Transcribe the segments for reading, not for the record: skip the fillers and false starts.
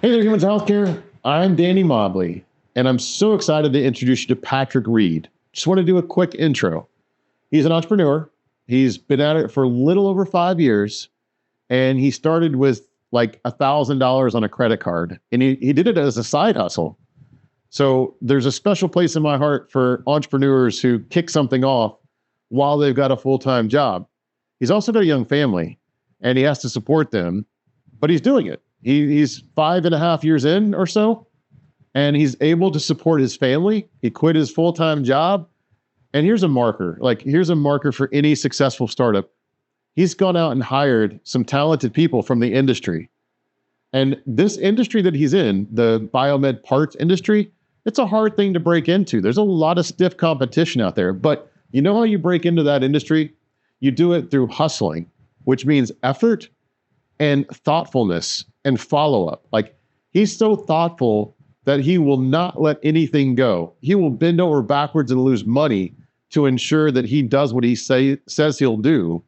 Hey there, Humans Healthcare. I'm Danny Mobley, and I'm so excited to introduce you to Patrick Reed. Just want to do a quick intro. He's an entrepreneur. He's been at it for a little over 5 years, and he started with like $1,000 on a credit card, and he did it as a side hustle. So there's a special place in my heart for entrepreneurs who kick something off while they've got a full-time job. He's also got a young family, and he has to support them, but he's doing it. He's 5.5 years in or so, and he's able to support his family. He quit his full-time job. And here's a marker. Here's a marker for any successful startup. He's gone out and hired some talented people from the industry. And this industry that he's in, the biomed parts industry, it's a hard thing to break into. There's a lot of stiff competition out there. But you know how you break into that industry? You do it through hustling, which means effort and thoughtfulness and follow-up. Like, he's so thoughtful that he will not let anything go. He will bend over backwards and lose money to ensure that he does what he says he'll do.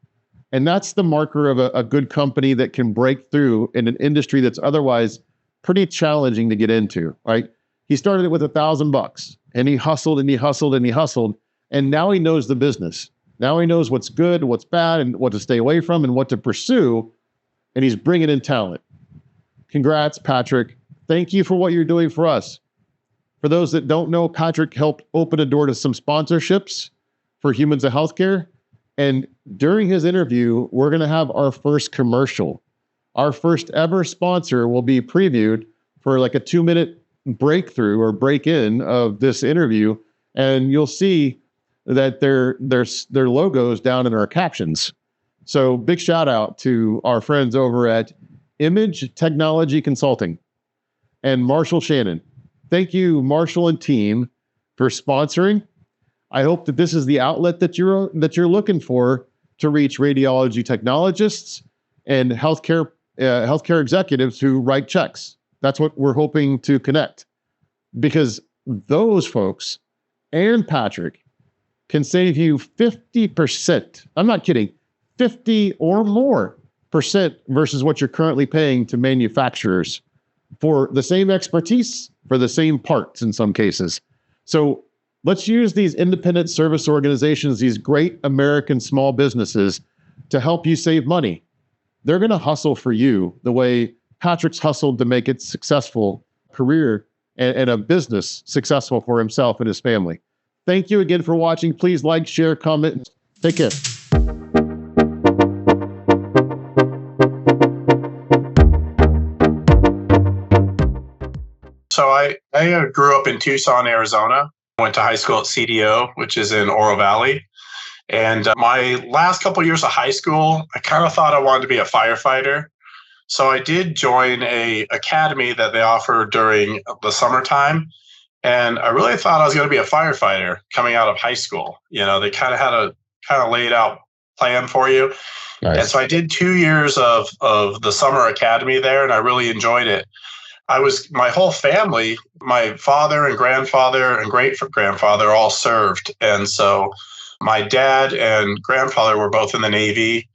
And that's the marker of a good company that can break through in an industry that's otherwise pretty challenging to get into, right? He started it with $1,000 and he hustled and he hustled and he hustled. And now he knows the business. Now he knows what's good, what's bad, and what to stay away from and what to pursue. And he's bringing in talent. Congrats, Patrick. Thank you for what you're doing for us. For those that don't know, Patrick helped open a door to some sponsorships for Humans of Healthcare. And during his interview, we're going to have our first commercial. Our first ever sponsor will be previewed for like a 2-minute breakthrough or break-in of this interview. And you'll see that their logos down in our captions. So big shout out to our friends over at Image Technology Consulting and Marshall Shannon. Thank you, Marshall and team, for sponsoring. I hope that this is the outlet that you're looking for to reach radiology technologists and healthcare executives who write checks. That's what we're hoping to connect, because those folks and Patrick can save you 50%. I'm not kidding. 50 or more percent versus what you're currently paying to manufacturers for the same expertise, for the same parts in some cases. So let's use these independent service organizations, these great American small businesses, to help you save money. They're going to hustle for you the way Patrick's hustled to make it successful career and a business successful for himself and his family. Thank you again for watching. Please like, share, comment. Take care. So I grew up in Tucson, Arizona. Went to high school at CDO, which is in Oro Valley. And my last couple of years of high school, I kind of thought I wanted to be a firefighter. So I did join a academy that they offer during the summertime. And I really thought I was going to be a firefighter coming out of high school. You know, they kind of had a laid out plan for you. Nice. And so I did 2 years of the summer academy there, and I really enjoyed it. My whole family, my father and grandfather and great-grandfather all served. And so my dad and grandfather were both in the Navy,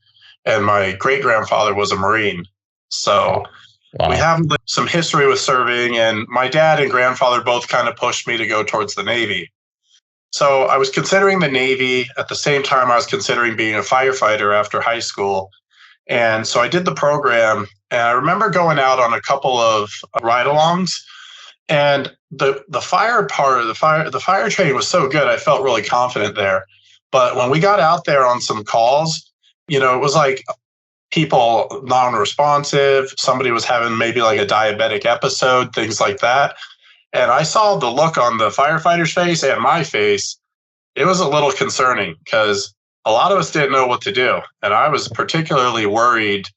and my great-grandfather was a Marine. So wow. We have some history with serving, and my dad and grandfather both kind of pushed me to go towards the Navy. So I was considering the Navy. At the same time, I was considering being a firefighter after high school. And so I did the program, and I remember going out on a couple of ride-alongs, and the fire part of the fire training was so good. I felt really confident there. But when we got out there on some calls, you know, it was like people non-responsive. Somebody was having maybe like a diabetic episode, things like that. And I saw the look on the firefighter's face and my face. It was a little concerning because a lot of us didn't know what to do. And I was particularly worried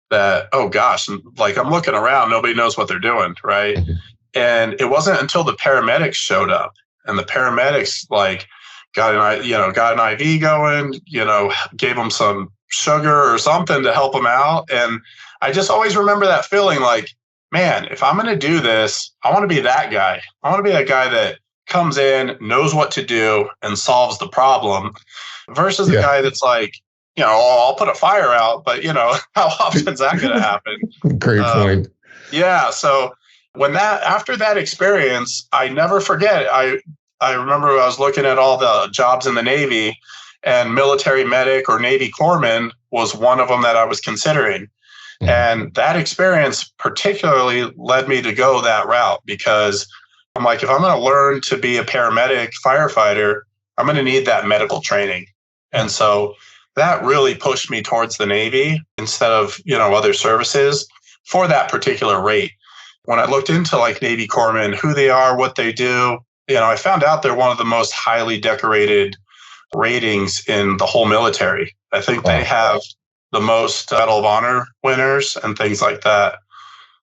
that, oh gosh, like I'm looking around, nobody knows what they're doing, right? Mm-hmm. And it wasn't until the paramedics showed up, and the paramedics like got an IV going, gave them some sugar or something to help them out. And I just always remember that feeling like, man, if I'm going to do this, I want to be that guy. I want to be that guy that comes in, knows what to do, and solves the problem, versus the guy that's like, I'll put a fire out, but how often is that going to happen? Great point. Yeah. So after that experience, I never forget. I remember I was looking at all the jobs in the Navy, and military medic or Navy corpsman was one of them that I was considering. And that experience particularly led me to go that route, because I'm like, if I'm going to learn to be a paramedic firefighter, I'm going to need that medical training. And so that really pushed me towards the Navy instead of, other services for that particular rate. When I looked into like Navy corpsmen, who they are, what they do, I found out they're one of the most highly decorated ratings in the whole military. I think they have the most Medal of Honor winners and things like that.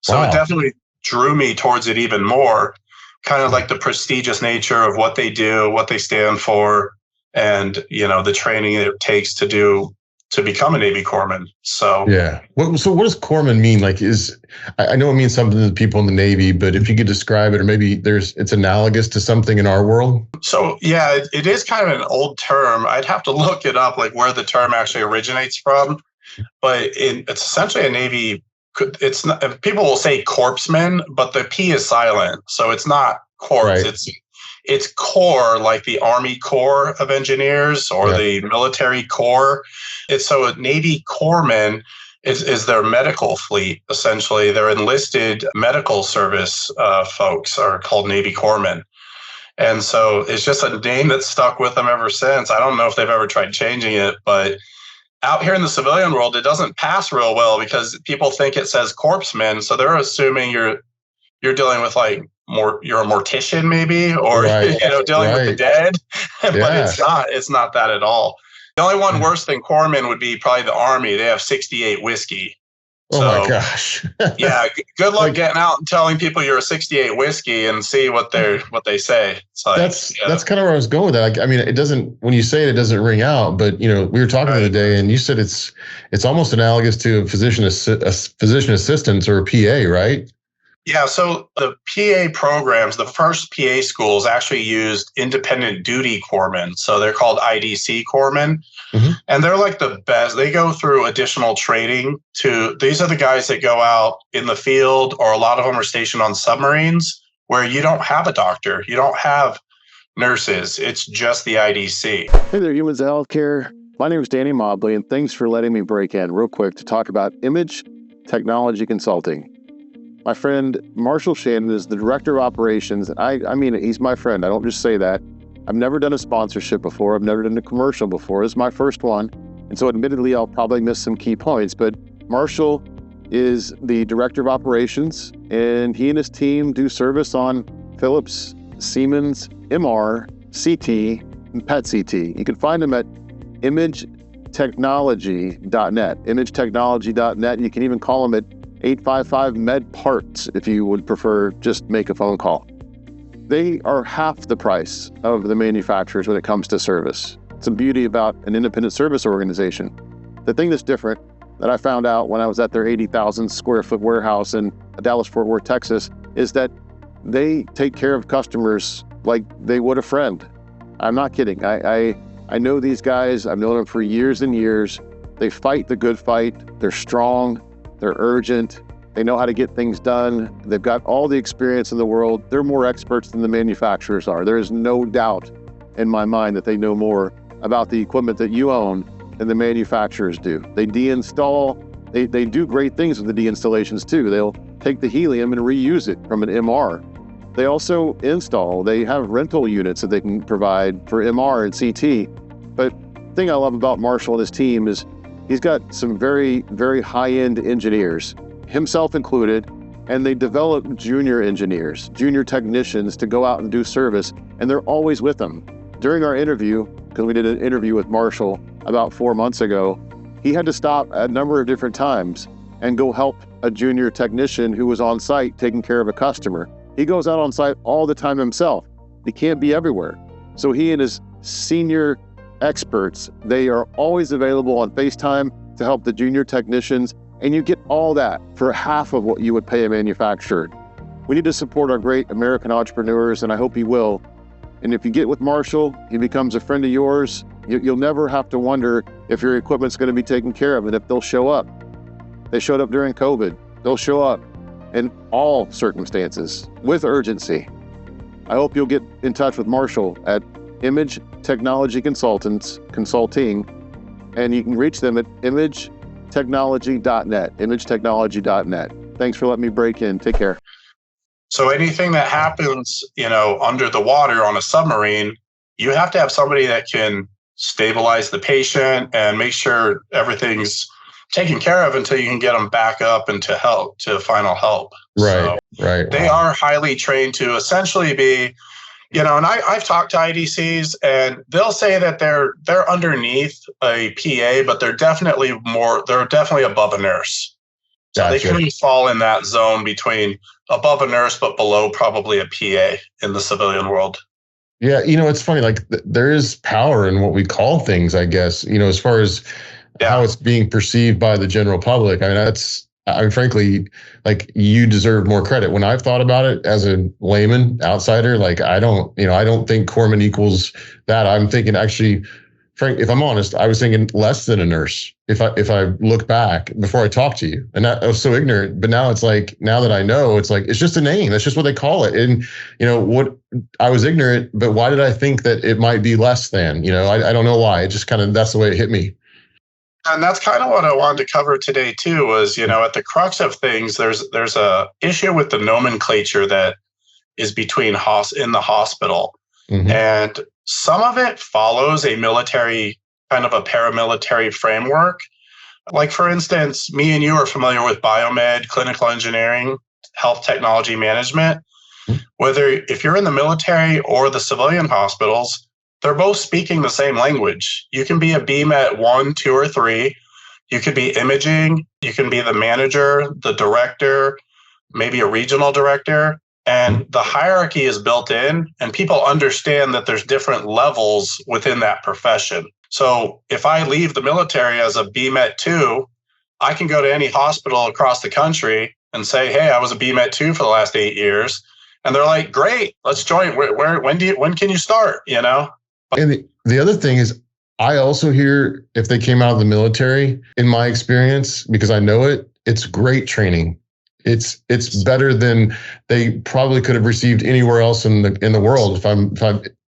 So it definitely drew me towards it even more, kind of like the prestigious nature of what they do, what they stand for, and, the training it takes to become a Navy corpsman. So yeah. So what does corpsman mean? Like, I know it means something to the people in the Navy, but if you could describe it, or maybe it's analogous to something in our world. So yeah, it is kind of an old term. I'd have to look it up, like where the term actually originates from. But it's essentially a Navy. It's not, people will say corpsman, but the P is silent, so it's not corpse. Right. It's Corps, like the Army Corps of Engineers or the military Corps. So a Navy corpsman is their medical fleet, essentially. Their enlisted medical service folks are called Navy corpsmen. And so it's just a name that's stuck with them ever since. I don't know if they've ever tried changing it, but out here in the civilian world, it doesn't pass real well because people think it says corpsman. So they're assuming you're dealing with you're a mortician maybe, or dealing with the dead. But it's not that at all. The only one worse than corpsman would be probably the Army. They have 68 whiskey. Oh my gosh. Yeah, good luck getting out and telling people you're a 68 whiskey and see what they say. It's like, that's kind of where I was going with that. I mean, it doesn't, when you say it doesn't ring out, but we were talking the other day and you said it's almost analogous to a physician assistant or a PA, right? Yeah, so the PA programs, the first PA schools actually used independent duty corpsmen. So they're called IDC corpsmen. Mm-hmm. And they're like the best. They go through additional training these are the guys that go out in the field, or a lot of them are stationed on submarines where you don't have a doctor, you don't have nurses. It's just the IDC. Hey there, humans of healthcare. My name is Danny Mobley, and thanks for letting me break in real quick to talk about image technology consulting. My friend Marshall Shannon is the director of operations. I mean, he's my friend. I don't just say that. I've never done a sponsorship before. I've never done a commercial before. This is my first one. And so admittedly, I'll probably miss some key points, but Marshall is the director of operations, and he and his team do service on Philips, Siemens, MR, CT, and PET CT. You can find them at imagetechnology.net, imagetechnology.net. You can even call them at 855-MED-PARTS if you would prefer just make a phone call. They are half the price of the manufacturers when it comes to service. It's the beauty about an independent service organization. The thing that's different that I found out when I was at their 80,000 square foot warehouse in Dallas-Fort Worth, Texas, is that they take care of customers like they would a friend. I'm not kidding. I know these guys. I've known them for years and years. They fight the good fight. They're strong. They're urgent. They know how to get things done. They've got all the experience in the world. They're more experts than the manufacturers are. There is no doubt in my mind that they know more about the equipment that you own than the manufacturers do. They deinstall. They do great things with the deinstallations too. They'll take the helium and reuse it from an MR. They also install. They have rental units that they can provide for MR and CT. But the thing I love about Marshall and his team is he's got some very, very high-end engineers, himself included, and they develop junior engineers, junior technicians to go out and do service, and they're always with them. During our interview, because we did an interview with Marshall about 4 months ago, he had to stop a number of different times and go help a junior technician who was on site taking care of a customer. He goes out on site all the time himself. He can't be everywhere. So he and his senior experts, they are always available on FaceTime to help the junior technicians, and you get all that for half of what you would pay a manufacturer. We need to support our great American entrepreneurs, and I hope you will. And if you get with Marshall, he becomes a friend of yours. You'll never have to wonder if your equipment's going to be taken care of and if they'll show up. They showed up during COVID. They'll show up. in all circumstances with urgency. I hope you'll get in touch with Marshall at Image Technology Consulting, and you can reach them at imagetechnology.net. Thanks for letting me break in. Take care. So anything that happens, under the water on a submarine, you have to have somebody that can stabilize the patient and make sure everything's taken care of until you can get them back up and to final help. Right. They are highly trained to essentially be, and I've talked to IDCs and they'll say that they're underneath a PA, but they're definitely above a nurse. So Gotcha. They couldn't fall in that zone between above a nurse, but below probably a PA in the civilian world. Yeah. It's funny, like there is power in what we call things, I guess, as far as how it's being perceived by the general public. I mean, frankly, like you deserve more credit. When I've thought about it as a layman outsider, like I don't think corpsman equals that. I'm thinking actually, Frank, if I'm honest, I was thinking less than a nurse. If I look back before I talked to you, and I was so ignorant, but now it's like, now that I know, it's like, it's just a name. That's just what they call it. And what I was ignorant, but why did I think that it might be less than, I don't know why. It just that's the way it hit me. And that's kind of what I wanted to cover today too, was, at the crux of things, there's a issue with the nomenclature that is between in the hospital. Mm-hmm. And some of it follows a military, kind of a paramilitary framework. Like, for instance, me and you are familiar with biomed, clinical engineering, health technology management. Mm-hmm. Whether if you're in the military or the civilian hospitals, they're both speaking the same language. You can be a BMET 1, 2, or 3. You could be imaging. You can be the manager, the director, maybe a regional director. And the hierarchy is built in, and people understand that there's different levels within that profession. So if I leave the military as a BMET 2, I can go to any hospital across the country and say, hey, I was a BMET 2 for the last 8 years. And they're like, great, let's join. When can you start? And the other thing is, I also hear if they came out of the military, in my experience, because I know it's great training. It's better than they probably could have received anywhere else in the world. If I'm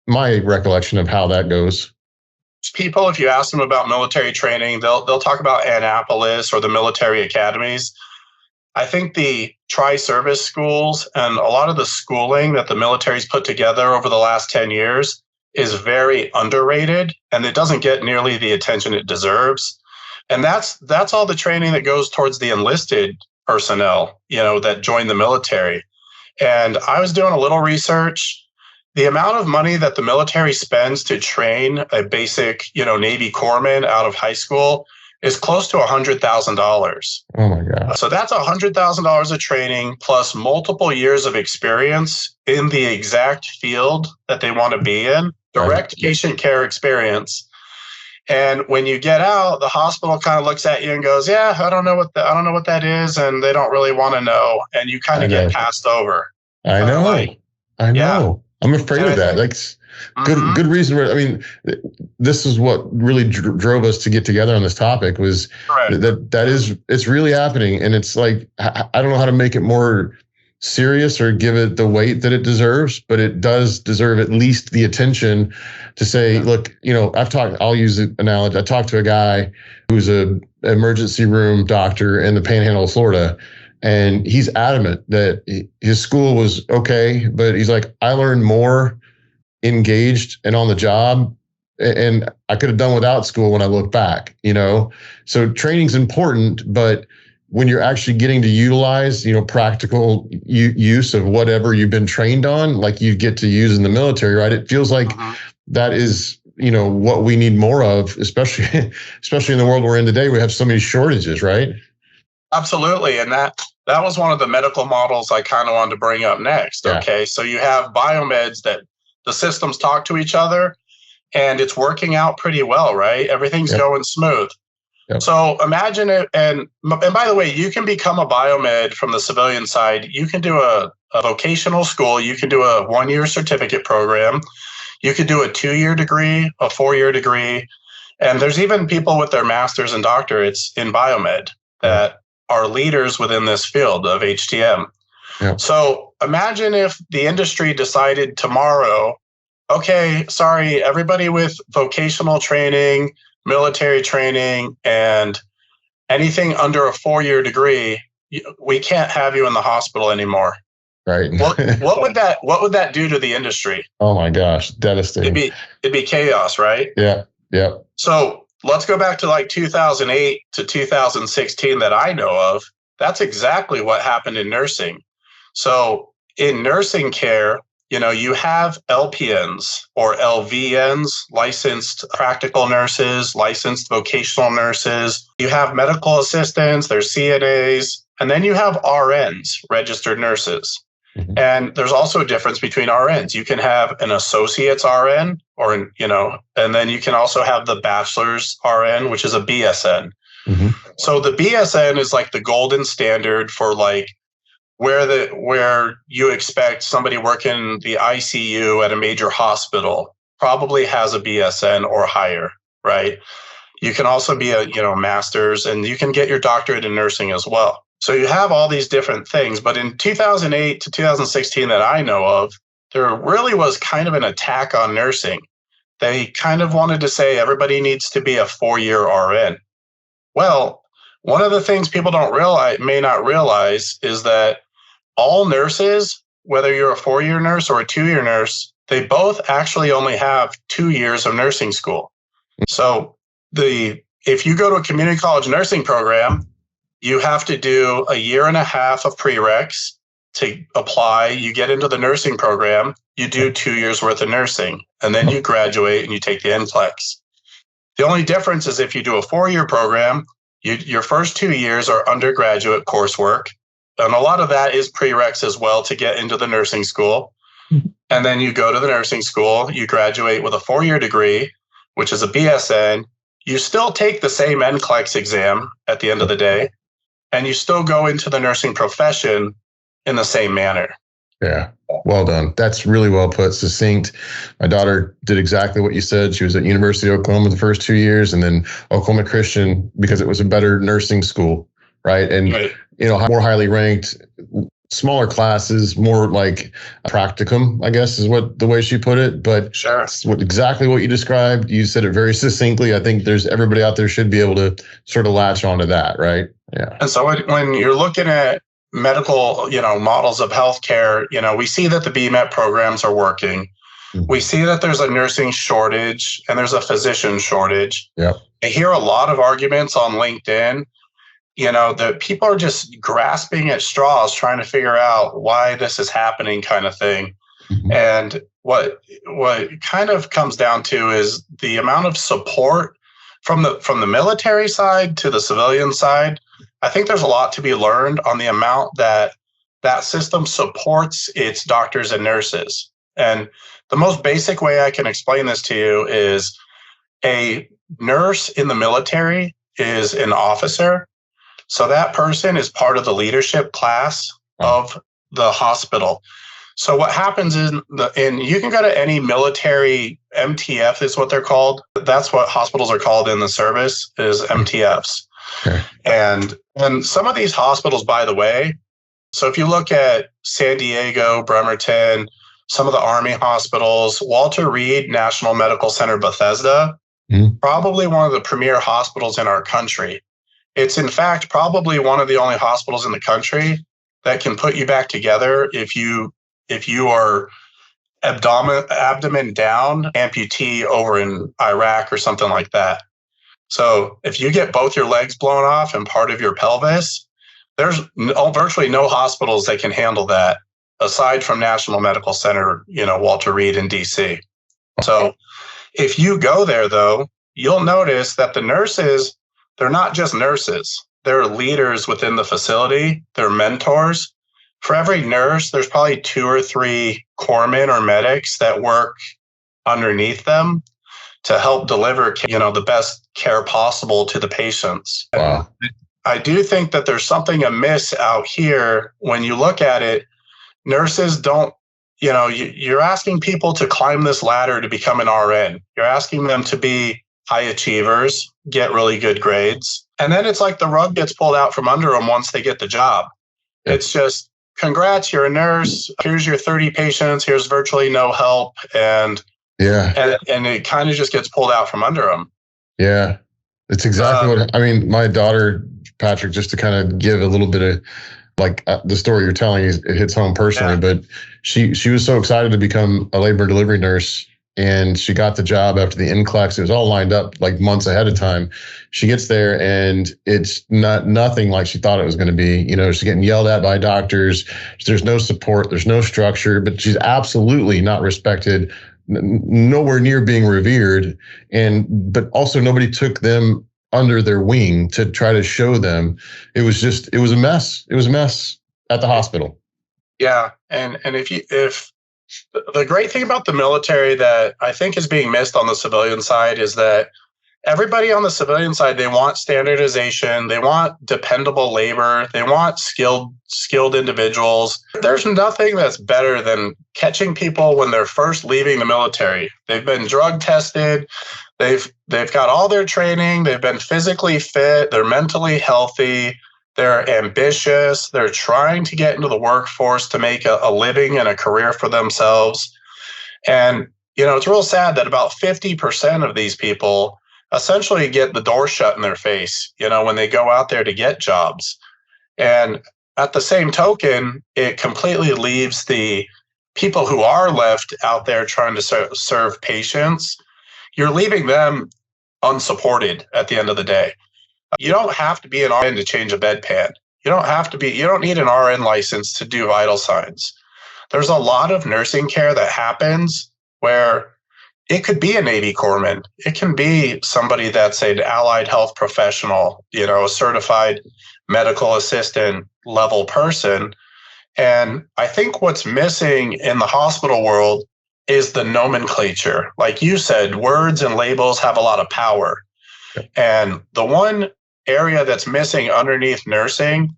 my recollection of how that goes. People, if you ask them about military training, they'll talk about Annapolis or the military academies. I think the tri-service schools and a lot of the schooling that the military's put together over the last 10 years is very underrated, and it doesn't get nearly the attention it deserves. And that's all the training that goes towards the enlisted personnel, that join the military. And I was doing a little research. The amount of money that the military spends to train a basic, Navy corpsman out of high school is close to $100,000. Oh my God. So that's $100,000 of training plus multiple years of experience in the exact field that they want to be in, direct patient care experience. And when you get out, the hospital kind of looks at you and goes, yeah, I don't know what that is. And they don't really want to know. And you kind of get passed over. I know. Yeah. I'm afraid of that. Like, good reason. I mean, this is what really drove us to get together on this topic was it's really happening. And it's like, I don't know how to make it more serious or give it the weight that it deserves, but it does deserve at least the attention to say, look, I'll use an analogy. I talked to a guy who's an emergency room doctor in the Panhandle of Florida, and he's adamant that his school was okay, but he's like, I learned more engaged and on the job, and I could have done without school when I look back, So training's important, but when you're actually getting to utilize, practical use of whatever you've been trained on, like you get to use in the military, right? It feels like that is, what we need more of, especially in the world we're in today. We have so many shortages, right? Absolutely. And that was one of the medical models I kind of wanted to bring up next. Yeah. Okay. So you have biomeds that the systems talk to each other and it's working out pretty well, right? Everything's going smooth. Yep. So imagine it. And by the way, you can become a biomed from the civilian side. You can do a vocational school. You can do a 1-year certificate program. You could do a 2-year degree, a 4-year degree. And there's even people with their master's and doctorates in biomed that are leaders within this field of HTM. Yeah. So imagine if the industry decided tomorrow, okay, sorry, everybody with vocational training, military training, and anything under a 4-year degree, we can't have you in the hospital anymore. Right. What would that do to the industry? Oh my gosh, devastating. It'd be chaos, right? Yeah. Yeah. So let's go back to like 2008 to 2016 that I know of. That's exactly what happened in nursing. So in nursing care, you have LPNs or LVNs, licensed practical nurses, licensed vocational nurses. You have medical assistants, there's CNAs, and then you have RNs, registered nurses. Mm-hmm. And there's also a difference between RNs. You can have an associate's RN and then you can also have the bachelor's RN, which is a BSN. Mm-hmm. So the BSN is like the golden standard for like where you expect somebody working the ICU at a major hospital probably has a BSN or higher, right? You can also be a master's, and you can get your doctorate in nursing as well. So you have all these different things. But in 2008 to 2016 that I know of, there really was kind of an attack on nursing. They kind of wanted to say everybody needs to be a 4-year RN. Well, one of the things people may not realize is that all nurses, whether you're a 4-year nurse or a 2-year nurse, they both actually only have 2 years of nursing school. So if you go to a community college nursing program, you have to do a 1.5 years of prereqs to apply. You get into the nursing program, you do 2 years worth of nursing, and then you graduate and you take the NCLEX. The only difference is if you do a 4-year program, your first 2 years are undergraduate coursework. And a lot of that is prereqs as well to get into the nursing school. And then you go to the nursing school, you graduate with a 4-year degree, which is a BSN. You still take the same NCLEX exam at the end of the day, and you still go into the nursing profession in the same manner. Yeah. Well done. That's really well put, succinct. My daughter did exactly what you said. She was at University of Oklahoma the first 2 years, and then Oklahoma Christian because it was a better nursing school, right? And right. More highly ranked, smaller classes, more like practicum, I guess is what the way she put it. But sure, exactly what you described. You said it very succinctly. I think everybody out there should be able to sort of latch onto that, right? Yeah. And so when you're looking at medical, models of healthcare, we see that the BMET programs are working. Mm-hmm. We see that there's a nursing shortage and there's a physician shortage. Yeah. I hear a lot of arguments on LinkedIn. That people are just grasping at straws trying to figure out why this is happening kind of thing. Mm-hmm. And what kind of comes down to is the amount of support from the military side to the civilian side. I think there's a lot to be learned on the amount that system supports its doctors and nurses. And the most basic way I can explain this to you is a nurse in the military is an officer. So that person is part of the leadership class of the hospital. So what happens and you can go to any military MTF is what they're called. That's what hospitals are called in the service is MTFs. Okay. And some of these hospitals, by the way, so if you look at San Diego, Bremerton, some of the Army hospitals, Walter Reed National Medical Center, Bethesda, probably one of the premier hospitals in our country. It's in fact probably one of the only hospitals in the country that can put you back together if you are abdomen down, amputee over in Iraq or something like that. So if you get both your legs blown off and part of your pelvis, there's virtually no hospitals that can handle that aside from National Medical Center, Walter Reed in DC. So if you go there though, you'll notice that the nurses, they're not just nurses. They're leaders within the facility. They're mentors. For every nurse, there's probably 2 or 3 corpsmen or medics that work underneath them to help deliver, the best care possible to the patients. Wow. I do think that there's something amiss out here when you look at it. Nurses don't, you're asking people to climb this ladder to become an RN. You're asking them to be high achievers, get really good grades. And then it's like the rug gets pulled out from under them once they get the job. Yep. It's just, congrats, you're a nurse. Here's your 30 patients. Here's virtually no help. And it kind of just gets pulled out from under them. Yeah, it's exactly what I mean. My daughter, Patrick, just to kind of give a little bit of like the story you're telling, it hits home personally, but she was so excited to become a labor and delivery nurse. And she got the job after the NCLEX. It was all lined up like months ahead of time. She gets there and it's nothing like she thought it was going to be. You know, she's getting yelled at by doctors. There's no support. There's no structure, but she's absolutely not respected, nowhere near being revered. But also nobody took them under their wing to try to show them. It was a mess. It was a mess at the hospital. Yeah. And if the great thing about the military that I think is being missed on the civilian side is that everybody on the civilian side, they want standardization, they want dependable labor, they want skilled individuals. There's nothing that's better than catching people when they're first leaving the military. They've been drug tested, they've got all their training, they've been physically fit, they're mentally healthy, they're ambitious. They're trying to get into the workforce to make a living and a career for themselves. And, you know, it's real sad that about 50% of these people essentially get the door shut in their face, you know, when they go out there to get jobs. And at the same token, it completely leaves the people who are left out there trying to serve patients, you're leaving them unsupported at the end of the day. You don't have to be an RN to change a bedpan. You don't need an RN license to do vital signs. There's a lot of nursing care that happens where it could be a Navy corpsman. It can be somebody that's an allied health professional, you know, a certified medical assistant level person. And I think what's missing in the hospital world is the nomenclature. Like you said, words and labels have a lot of power. And the one area that's missing underneath nursing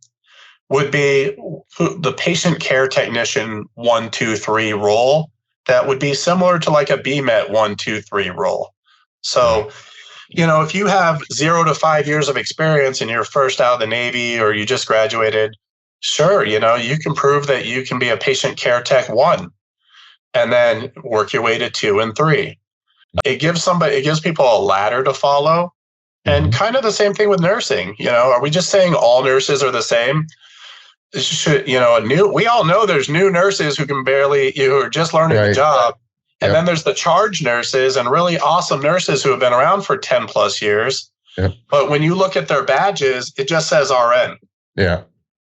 would be the patient care technician 1, 2, 3 role. That would be similar to like a BMET 1, 2, 3 role. So, you know, if you have 0 to 5 years of experience and you're first out of the Navy or you just graduated, sure, you know, you can prove that you can be a patient care tech 1 and then work your way to 2 and 3. It gives people a ladder to follow. And kind of the same thing with nursing. You know, are we just saying all nurses are the same? We all know there's new nurses who are just learning the job. And then there's the charge nurses and really awesome nurses who have been around for 10 plus years. Yep. But when you look at their badges, it just says RN. Yeah.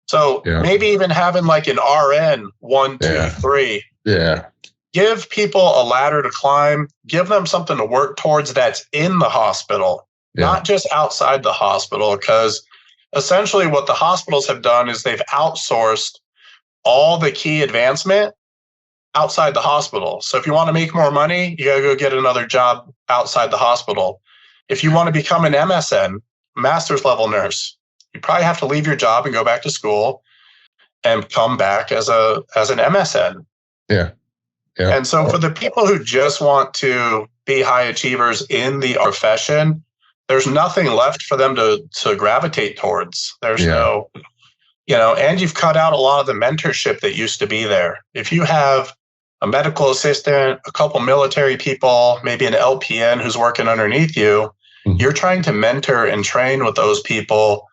So maybe even having like an RN 1, 2, 3. Yeah. Give people a ladder to climb. Give them something to work towards that's in the hospital. Not just outside the hospital, because essentially what the hospitals have done is they've outsourced all the key advancement outside the hospital. So if you want to make more money, you got to go get another job outside the hospital. If you want to become an MSN, master's level nurse, you probably have to leave your job and go back to school and come back as an MSN. Yeah. And so for the people who just want to be high achievers in the profession, there's nothing left for them to gravitate towards. There's no, you know, and you've cut out a lot of the mentorship that used to be there. If you have a medical assistant, a couple military people, maybe an LPN who's working underneath you, you're trying to mentor and train with those people.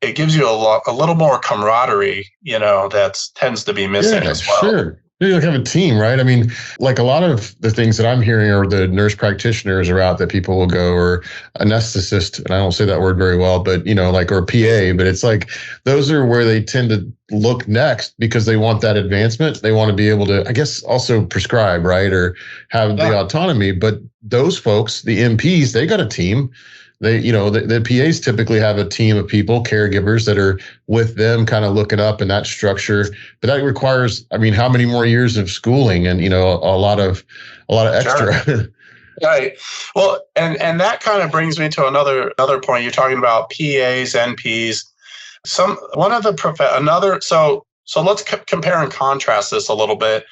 It gives you a little more camaraderie, you know, that tends to be missing as well. Sure. You have a team, right? I mean, like a lot of the things that I'm hearing are the nurse practitioners are out that people will go, or anesthetist, and I don't say that word very well, but you know, like, or PA, but it's like those are where they tend to look next because they want that advancement. They want to be able to, I guess, also prescribe, right? Or have the autonomy. But those folks, the MPs, they got a team. They, you know, the PAs typically have a team of people, caregivers that are with them, kind of looking up in that structure. But that requires, I mean, how many more years of schooling and, you know, a lot of extra. Sure. Right. Well, and that kind of brings me to another point. You're talking about PAs, NPs. So let's compare and contrast this a little bit.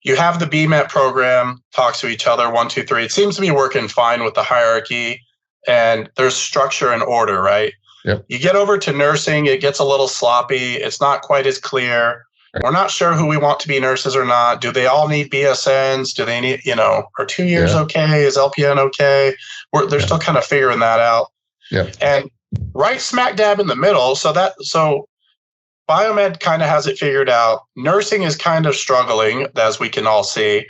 You have the BMET program, talks to each other, 1, 2, 3. It seems to be working fine with the hierarchy. and there's structure and order, right? Yep. You get over to nursing, it gets a little sloppy. It's not quite as clear. Right. We're not sure who we want to be nurses or not. Do they all need BSNs? Do they need, are 2 years okay? Is LPN okay? They're still kind of figuring that out. Yeah. And right smack dab in the middle. So biomed kind of has it figured out. Nursing is kind of struggling, as we can all see.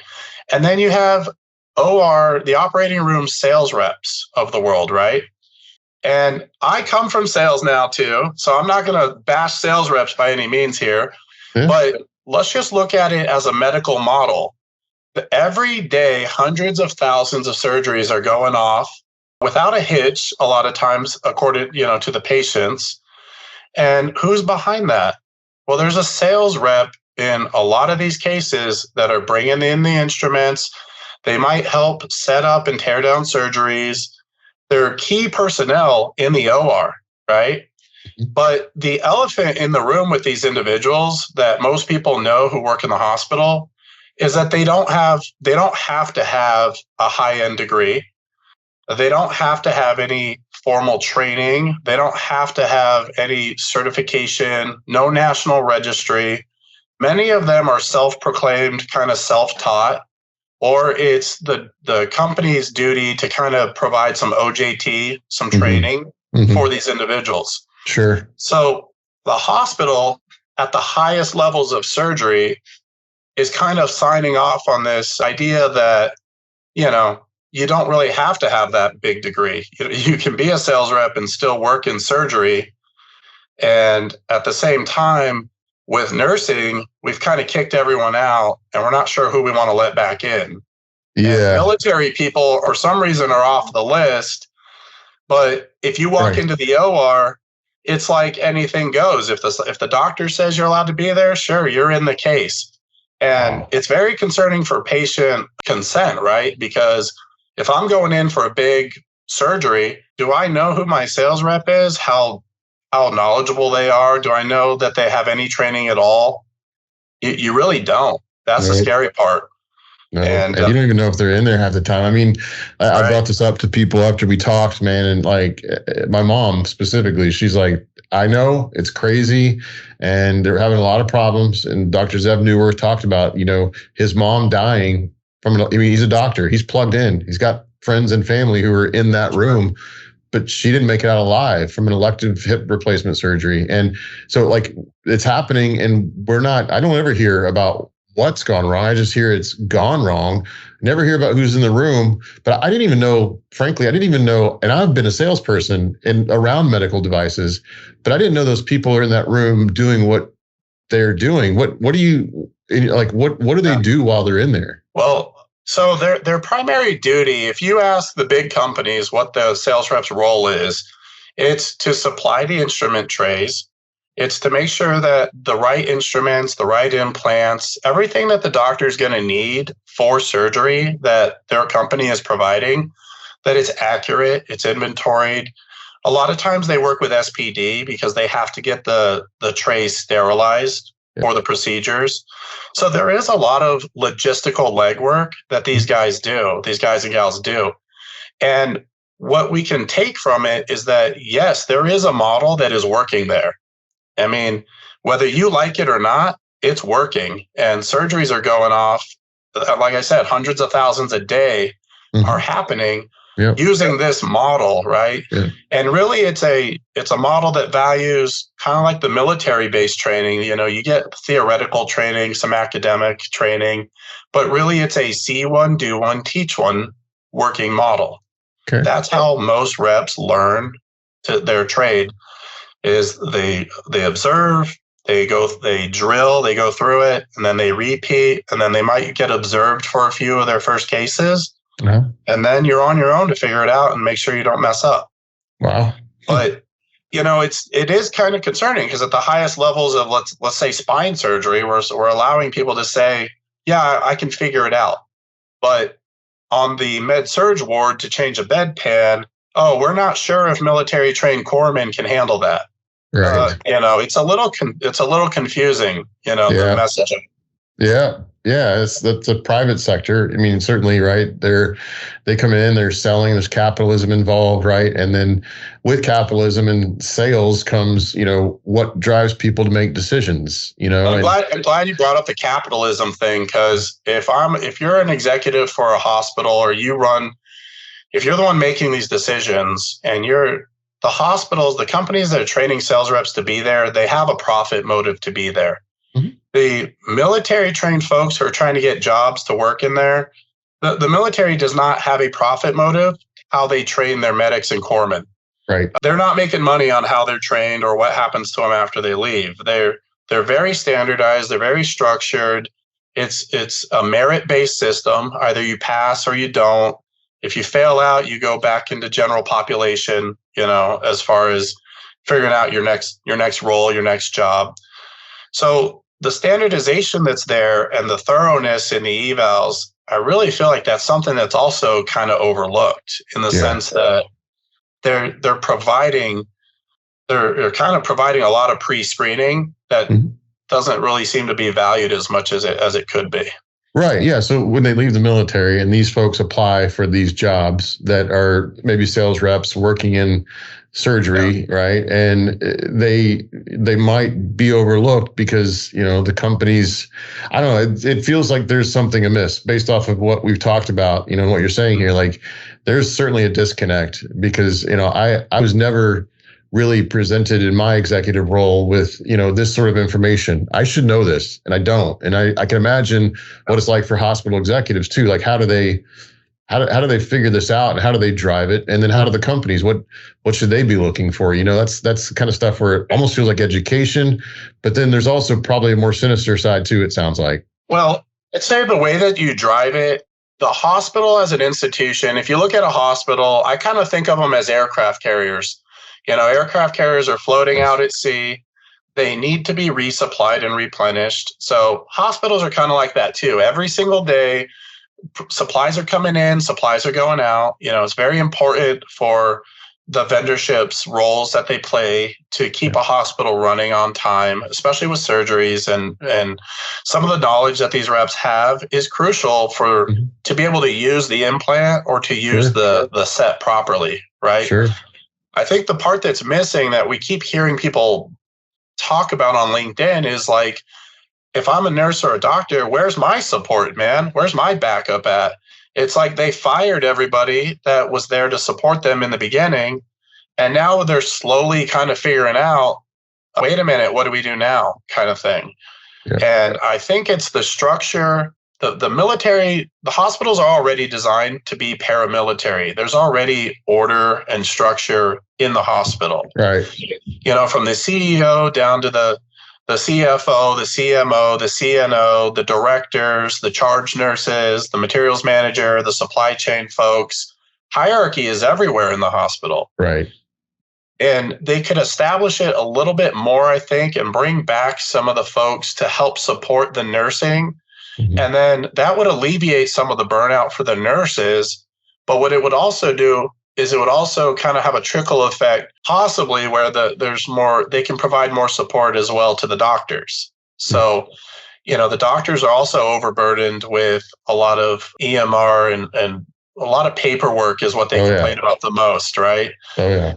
And then you have OR, the operating room sales reps of the world, right? And I come from sales now too, so I'm not going to bash sales reps by any means here, but let's just look at it as a medical model. Every day, hundreds of thousands of surgeries are going off without a hitch, a lot of times, according to the patients. And who's behind that? Well, there's a sales rep in a lot of these cases that are bringing in the instruments. They might help set up and tear down surgeries. They're key personnel in the OR, right? But the elephant in the room with these individuals that most people know who work in the hospital is that they don't have to have a high-end degree. They don't have to have any formal training. They don't have to have any certification, no national registry. Many of them are self-proclaimed, kind of self-taught, or it's the company's duty to kind of provide some OJT, some training for these individuals. Sure. So the hospital at the highest levels of surgery is kind of signing off on this idea that, you don't really have to have that big degree. You can be a sales rep and still work in surgery. And at the same time, with nursing, we've kind of kicked everyone out and we're not sure who we want to let back in. Yeah. And military people, for some reason, are off the list. But if you walk into the OR, it's like anything goes. If the doctor says you're allowed to be there, sure, you're in the case. And it's very concerning for patient consent, right? Because if I'm going in for a big surgery, do I know who my sales rep is? How knowledgeable they are? Do I know that they have any training at all? You really don't. That's the scary part. No, and you don't even know if they're in there half the time. I mean, I brought this up to people after we talked, man, and like my mom specifically, she's like, I know it's crazy and they're having a lot of problems. And Dr. Zev Newworth talked about, his mom dying he's a doctor. He's plugged in. He's got friends and family who are in that room, but she didn't make it out alive from an elective hip replacement surgery. And so like it's happening and I don't ever hear about what's gone wrong. I just hear it's gone wrong. Never hear about who's in the room. But I didn't even know, frankly, and I've been a salesperson around medical devices, but I didn't know those people are in that room doing what they're doing. What do they do while they're in there? Well, so their primary duty, if you ask the big companies what the sales rep's role is, it's to supply the instrument trays. It's to make sure that the right instruments, the right implants, everything that the doctor is going to need for surgery that their company is providing, that it's accurate, it's inventoried. A lot of times they work with SPD because they have to get the trays sterilized for the procedures. So there is a lot of logistical legwork that these guys and gals do. And what we can take from it is that, yes, there is a model that is working there. I mean, whether you like it or not, it's working. And surgeries are going off, like I said, hundreds of thousands a day are happening using this model, right? Yeah. And really, it's a model that values kind of like the military-based training. You get theoretical training, some academic training, but really it's a see one, do one, teach one working model. Okay. That's how most reps learn their trade. Is they observe, they drill, they go through it, and then they repeat, and then they might get observed for a few of their first cases. And then you're on your own to figure it out and make sure you don't mess up. Wow. But it is kind of concerning because at the highest levels of let's say spine surgery, we're allowing people to say, yeah, I can figure it out. But on the med-surg ward to change a bedpan, we're not sure if military trained corpsmen can handle that. Right. It's a little confusing, the messaging. Yeah. Yeah, that's a private sector. I mean, certainly, right? They come in, they're selling. There's capitalism involved, right? And then with capitalism and sales comes, what drives people to make decisions. I'm glad you brought up the capitalism thing, because if you're an executive for a hospital, or if you're the one making these decisions, and the hospitals, the companies that are training sales reps to be there, they have a profit motive to be there. Mm-hmm. The military trained folks who are trying to get jobs to work in there, the military does not have a profit motive how they train their medics and corpsmen. Right. They're not making money on how they're trained or what happens to them after they leave. They're very standardized. They're very structured. It's a merit-based system. Either you pass or you don't. If you fail out, you go back into general population, as far as figuring out your next role, your next job. So the standardization that's there and the thoroughness in the evals, I really feel like that's something that's also kind of overlooked, in the sense that they're kind of providing a lot of pre-screening that doesn't really seem to be valued as much as it could be. Right. Yeah. So when they leave the military and these folks apply for these jobs that are maybe sales reps working in surgery, right? And they might be overlooked because, the companies, I don't know, it feels like there's something amiss based off of what we've talked about, and what you're saying here. Like, there's certainly a disconnect because, I was never really presented in my executive role with, this sort of information. I should know this, and I don't. And I can imagine what it's like for hospital executives too. Like, how do they figure this out, and how do they drive it? And then how do the companies, what should they be looking for? That's the kind of stuff where it almost feels like education, but then there's also probably a more sinister side too, it sounds like. Well, I'd say the way that you drive it, the hospital as an institution, if you look at a hospital, I kind of think of them as aircraft carriers. Aircraft carriers are floating out at sea. They need to be resupplied and replenished. So hospitals are kind of like that too. Every single day, supplies are coming in, supplies are going out. It's very important for the vendorship's roles that they play to keep a hospital running on time, especially with surgeries. And some of the knowledge that these reps have is crucial to be able to use the implant or to use the set properly, right? Sure. I think the part that's missing that we keep hearing people talk about on LinkedIn is like, if I'm a nurse or a doctor, where's my support, man? Where's my backup at? It's like they fired everybody that was there to support them in the beginning. And now they're slowly kind of figuring out, wait a minute, what do we do now, kind of thing. Yeah. And I think it's the structure. The military, the hospitals are already designed to be paramilitary. There's already order and structure in the hospital. Right. From the CEO down to the CFO, the CMO, the CNO, the directors, the charge nurses, the materials manager, the supply chain folks. Hierarchy is everywhere in the hospital. Right. And they could establish it a little bit more, I think, and bring back some of the folks to help support the nursing. Mm-hmm. And then that would alleviate some of the burnout for the nurses. But what it would also do is it would also kind of have a trickle effect, possibly where there's more, they can provide more support as well to the doctors. So, the doctors are also overburdened with a lot of EMR and a lot of paperwork is what they complain about the most, right? Oh, yeah.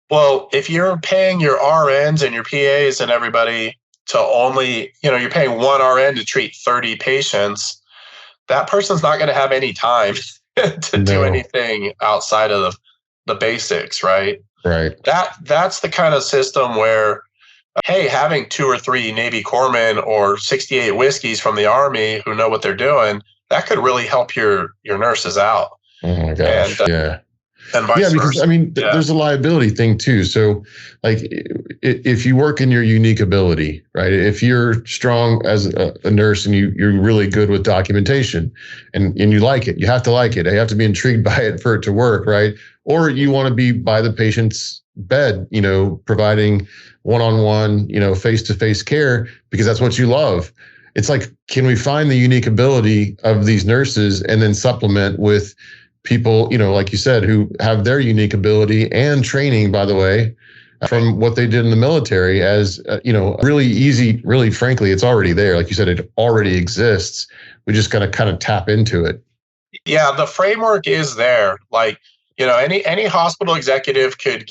Well, if you're paying your RNs and your PAs and everybody to only, you're paying one RN to treat 30 patients, that person's not going to have any time to do anything outside of the basics, right? Right. That's the kind of system where, hey, having 2 or 3 Navy corpsmen or 68 whiskeys from the Army who know what they're doing, that could really help your nurses out. Oh my gosh. And, and vice versa. Because there's a liability thing too. So like if you work in your unique ability, right? If you're strong as a nurse and you're really good with documentation and you like it, you have to like it. You have to be intrigued by it for it to work, right? Or you want to be by the patient's bed, providing one-on-one, face-to-face care because that's what you love. It's like, can we find the unique ability of these nurses and then supplement with people, like you said, who have their unique ability and training, by the way, from what they did in the military as, really easy, really, frankly, it's already there. Like you said, it already exists. We just got to kind of tap into it. Yeah, the framework is there. Like, any hospital executive could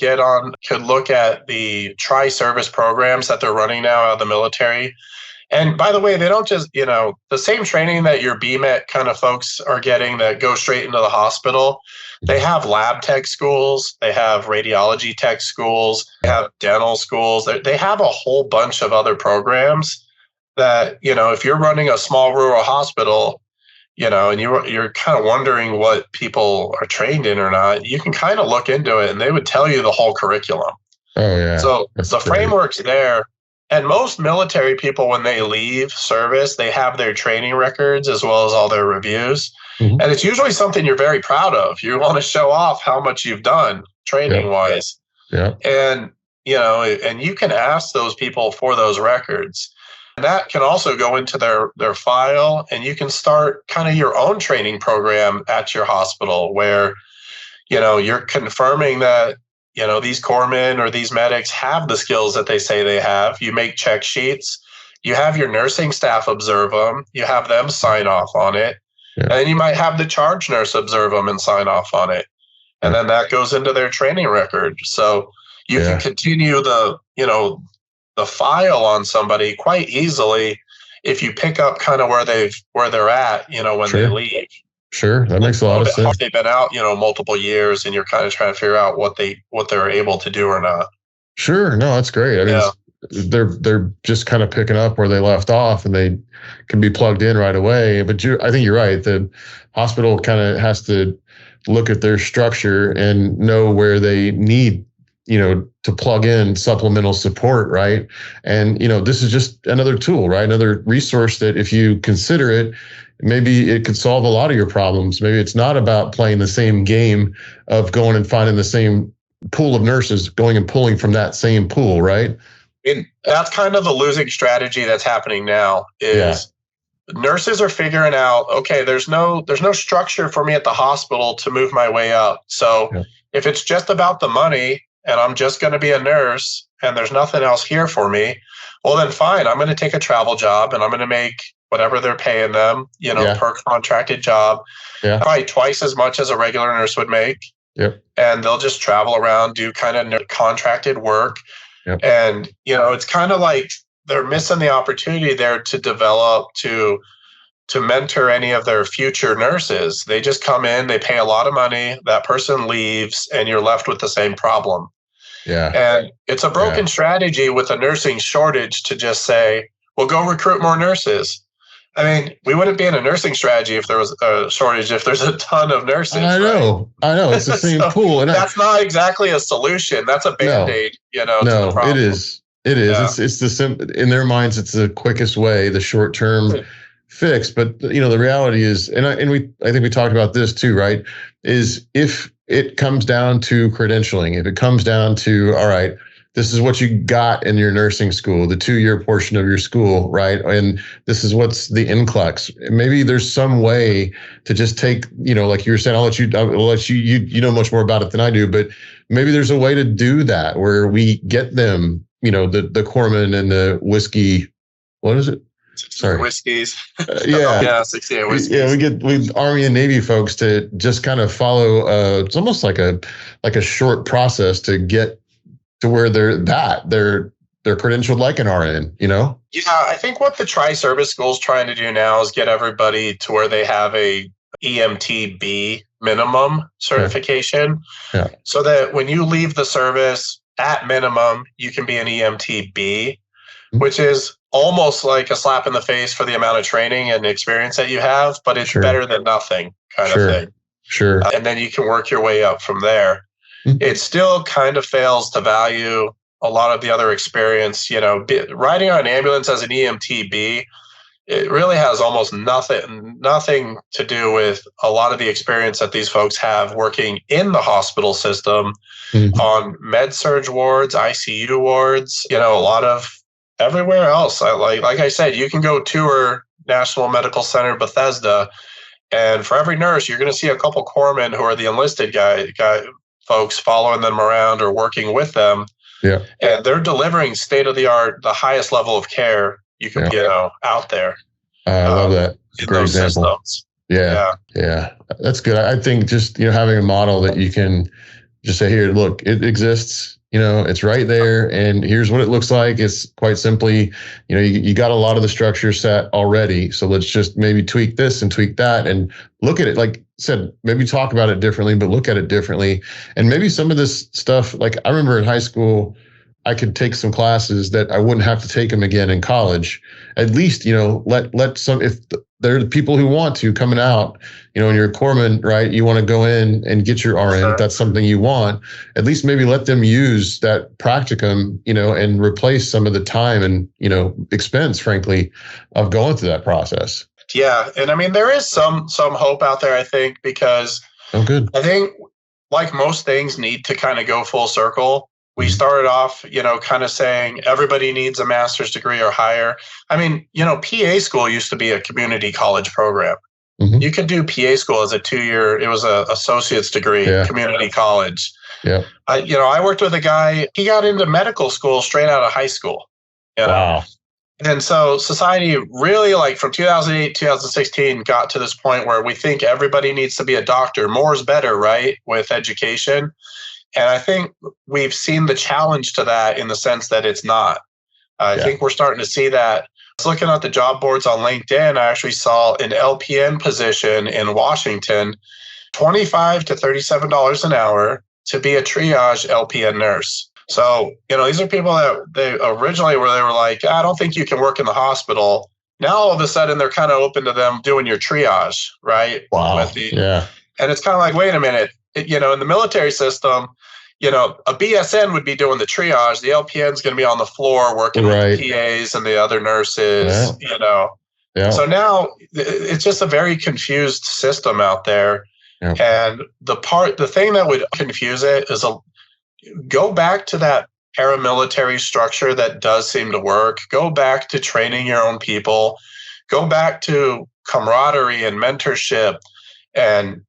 look at the tri-service programs that they're running now out of the military. And by the way, they don't just, the same training that your BMET kind of folks are getting that go straight into the hospital. They have lab tech schools, they have radiology tech schools, they have dental schools. They have a whole bunch of other programs that, if you're running a small rural hospital, and you're kind of wondering what people are trained in or not, you can kind of look into it and they would tell you the whole curriculum. Oh, yeah. So the framework's there. And most military people, when they leave service, they have their training records as well as all their reviews. Mm-hmm. And it's usually something you're very proud of. You want to show off how much you've done training-wise. Yeah. And, and you can ask those people for those records. And that can also go into their file, and you can start kind of your own training program at your hospital where, you're confirming that, these corpsmen or these medics have the skills that they say they have. You make check sheets. You have your nursing staff observe them. You have them sign off on it. Yeah. And then you might have the charge nurse observe them and sign off on it. And then that goes into their training record. So you can continue the file on somebody quite easily if you pick up kind of where they're at, when they leave. Sure, that makes a lot of sense. They've been out, multiple years, and you're kind of trying to figure out what they're able to do or not. Sure, no, that's great. I mean, they're just kind of picking up where they left off, and they can be plugged in right away. But I think you're right. The hospital kind of has to look at their structure and know where they need, to plug in supplemental support, right? And, this is just another tool, right? Another resource that if you consider it, maybe it could solve a lot of your problems. Maybe it's not about playing the same game of going and finding the same pool of nurses, going and pulling from that same pool, right? And that's kind of the losing strategy that's happening now is nurses are figuring out, okay, there's no structure for me at the hospital to move my way up. So if it's just about the money and I'm just going to be a nurse and there's nothing else here for me, well, then fine, I'm going to take a travel job and I'm going to make whatever they're paying them, per contracted job, probably twice as much as a regular nurse would make. Yep. And they'll just travel around, do kind of contracted work. Yep. And, it's kind of like they're missing the opportunity there to develop, to mentor any of their future nurses. They just come in, they pay a lot of money, that person leaves, and you're left with the same problem. Yeah. And it's a broken strategy with a nursing shortage to just say, well, go recruit more nurses. I mean, we wouldn't be in a nursing strategy if there was a shortage, if there's a ton of nurses. I know. It's the same pool. And that's not exactly a solution. That's a Band-Aid, to the problem. It is. Yeah. It's the in their minds, it's the quickest way, the short-term fix. But, the reality is, I think we talked about this too, right? Is if it comes down to credentialing, if it comes down to, all right, this is what you got in your nursing school, the 2-year portion of your school, right? And this is what's the NCLEX. Maybe there's some way to just take, like you were saying, I'll let you, you know much more about it than I do, but maybe there's a way to do that where we get them, the corpsman and the whiskey, what is it? Sorry. Whiskeys. 68 whiskeys. Yeah, we Army and Navy folks to just kind of follow, it's almost like a short process to get to where they're credentialed like an RN, Yeah, I think what the tri-service school is trying to do now is get everybody to where they have a EMTB minimum certification. Yeah. So that when you leave the service, at minimum, you can be an EMTB, which is almost like a slap in the face for the amount of training and experience that you have, but it's better than nothing kind of thing. Sure. And then you can work your way up from there. It still kind of fails to value a lot of the other experience. Riding on an ambulance as an EMTB, it really has almost nothing to do with a lot of the experience that these folks have working in the hospital system on med-surg wards, ICU wards, a lot of everywhere else. Like I said, you can go tour National Medical Center Bethesda, and for every nurse, you're going to see a couple corpsmen who are the enlisted guy folks following them around or working with them Yeah. And they're delivering state of the art, the highest level of care you can, out there. I love that. Great example. Systems. Yeah. That's good. I think just, having a model that you can just say, here, look, it exists, it's right there. And here's what it looks like. It's quite simply, you got a lot of the structure set already. So let's just maybe tweak this and tweak that and look at it. Like I said, maybe talk about it differently, but look at it differently. And maybe some of this stuff, like I remember in high school, I could take some classes that I wouldn't have to take them again in college. At least, let some, if there are people who want to coming out, and you're a corpsman, right? You want to go in and get your RN. If that's something you want, at least maybe let them use that practicum, and replace some of the time and, expense, frankly, of going through that process. Yeah. And I mean, there is some hope out there, I think, because I think like most things need to kind of go full circle. We started off, kind of saying everybody needs a master's degree or higher. I mean, PA school used to be a community college program. Mm-hmm. You could do PA school as a 2-year, it was an associate's degree, community college. Yeah. I worked with a guy, he got into medical school straight out of high school. Wow. And so society really, like from 2008, 2016, got to this point where we think everybody needs to be a doctor. More is better, right? With education. And I think we've seen the challenge to that in the sense that it's not. I think we're starting to see that. I was looking at the job boards on LinkedIn. I actually saw an LPN position in Washington, $25 to $37 an hour to be a triage LPN nurse. So, these are people that they originally were like, I don't think you can work in the hospital. Now, all of a sudden, they're kind of open to them doing your triage, right? Wow. And it's kind of like, wait a minute. In the military system, a BSN would be doing the triage. The LPN is going to be on the floor working with the PAs and the other nurses, Yeah. So now it's just a very confused system out there. Yeah. And the thing that would confuse it is go back to that paramilitary structure that does seem to work. Go back to training your own people. Go back to camaraderie and mentorship. And,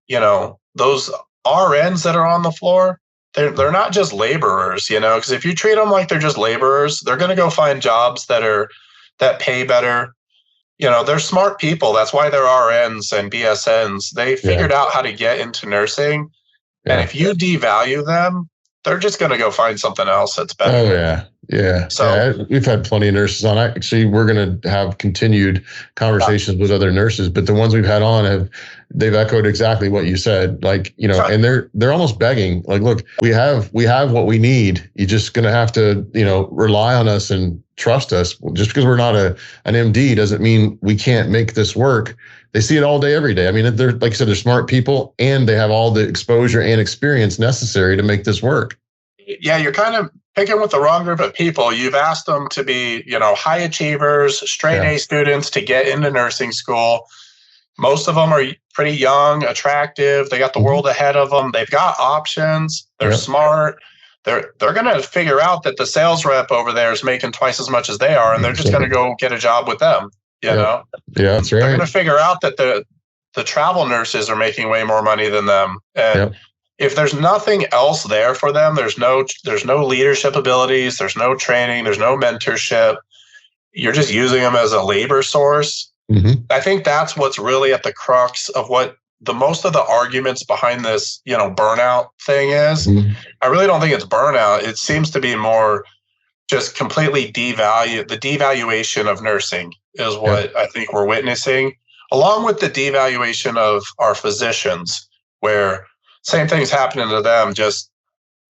those RNs that are on the floor, they're not just laborers, because if you treat them like they're just laborers, they're going to go find jobs that pay better. They're smart people. That's why they're RNs and BSNs. They figured out how to get into nursing. Yeah. And if you devalue them, they're just going to go find something else that's better. Oh, yeah. Yeah. So we've had plenty of nurses on. Actually, we're going to have continued conversations with other nurses, but the ones we've had on they've echoed exactly what you said. Like, and they're almost begging, like, look, we have what we need. You're just going to have to, rely on us and trust us. Just because we're not an MD doesn't mean we can't make this work. They see it all day, every day. I mean, they're, like I said, they're smart people and they have all the exposure and experience necessary to make this work. Yeah, you're kind of picking with the wrong group of people. You've asked them to be, high achievers, straight A students to get into nursing school. Most of them are pretty young, attractive. They got the world ahead of them. They've got options. They're smart. They're going to figure out that the sales rep over there is making twice as much as they are, and they're just going to go get a job with them. You know? Yeah, that's right. They're going to figure out that the travel nurses are making way more money than them. And if there's nothing else there for them, there's no leadership abilities, there's no training, there's no mentorship. You're just using them as a labor source. Mm-hmm. I think that's what's really at the crux of what most of the arguments behind this, burnout thing is. Mm-hmm. I really don't think it's burnout. It seems to be more just completely the devaluation of nursing is what I think we're witnessing, along with the devaluation of our physicians, where same thing's happening to them.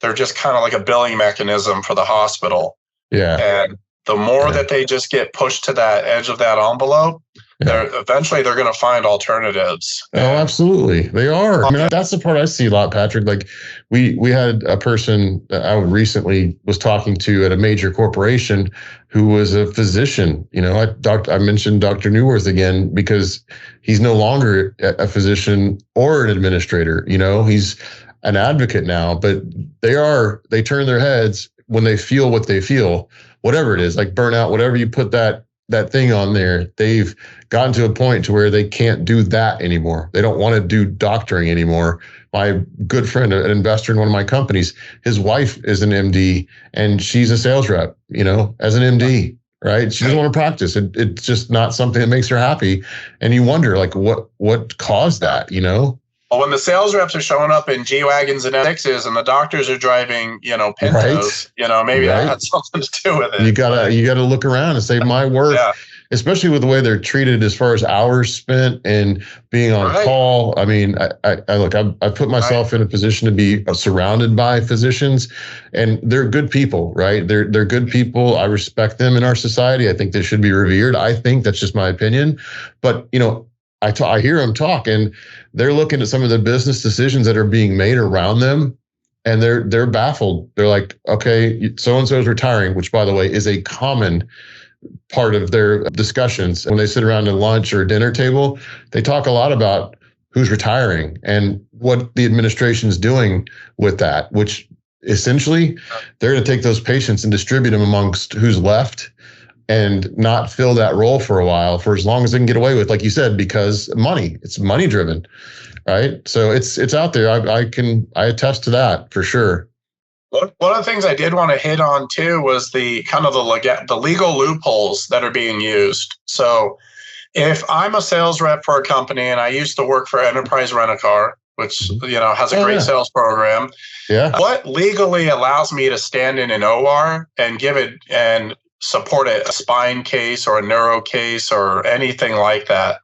They're just kind of like a billing mechanism for the hospital. Yeah. And the more that they just get pushed to that edge of that envelope, eventually they're going to find alternatives. Oh, absolutely. They are. I mean, that's the part I see a lot, Patrick. Like we had a person that I recently was talking to at a major corporation who was a physician. I mentioned Dr. Newworth again because he's no longer a physician or an administrator. He's an advocate now, but they turn their heads when they feel what they feel, whatever it is, like burnout, whatever you put that that thing on there, they've gotten to a point to where they can't do that anymore. They don't want to do doctoring anymore. My good friend, an investor in one of my companies, his wife is an MD and she's a sales rep, as an MD, right? She doesn't want to practice. It's just not something that makes her happy. And you wonder, like, what caused that, Well, when the sales reps are showing up in G-Wagons and X6s and the doctors are driving, Pintos, maybe that had something to do with it. You gotta look around and say, my work, especially with the way they're treated as far as hours spent and being on call. I mean, I put myself in a position to be surrounded by physicians, and they're good people, right? They're good people. I respect them in our society. I think they should be revered. I think that's just my opinion. But, I hear them talk, and they're looking at some of the business decisions that are being made around them, and they're baffled. They're like, okay, so-and-so is retiring, which, by the way, is a common part of their discussions. When they sit around at lunch or dinner table, they talk a lot about who's retiring and what the administration is doing with that, which essentially they're going to take those patients and distribute them amongst who's left and not fill that role for a while, for as long as they can get away with, like you said, because it's money driven, right? So it's out there. I attest to that for sure. One of the things I did want to hit on too was the kind of the legal loopholes that are being used. So if I'm a sales rep for a company and I used to work for Enterprise Rent-A-Car, which has a great sales program, what legally allows me to stand in an OR and give it and support a spine case or a neuro case or anything like that?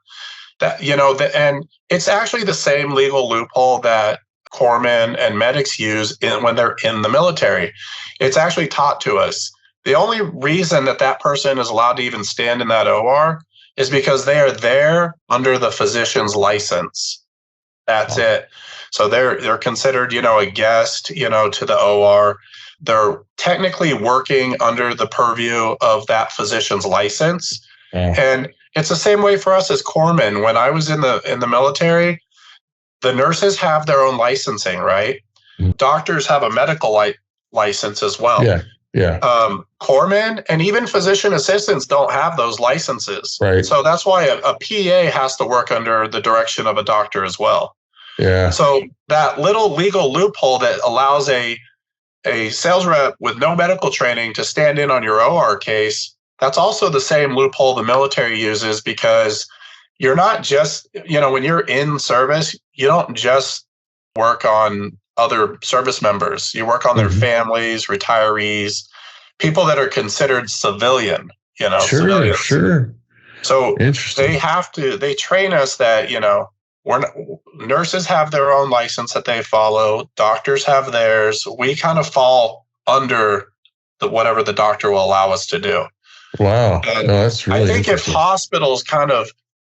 And it's actually the same legal loophole that corpsmen and medics use when they're in the military. It's actually taught to us. The only reason that person is allowed to even stand in that OR is because they are there under the physician's license. That's it. So they're considered, a guest, to the OR. They're technically working under the purview of that physician's license. And it's the same way for us as corpsmen. When I was in the military, the nurses have their own licensing, right? Doctors have a medical license as well. Corpsmen and even physician assistants don't have those licenses. Right. So that's why a PA has to work under the direction of a doctor as well. Yeah. So that little legal loophole that allows a sales rep with no medical training to stand in on your OR case, that's also the same loophole the military uses, because you're not just, when you're in service, you don't just work on other service members. You work on their families, retirees, people that are considered civilian, civilians. Sure. So they train us that, nurses have their own license that they follow. Doctors have theirs. We kind of fall under whatever the doctor will allow us to do. Wow. That's really I think if hospitals kind of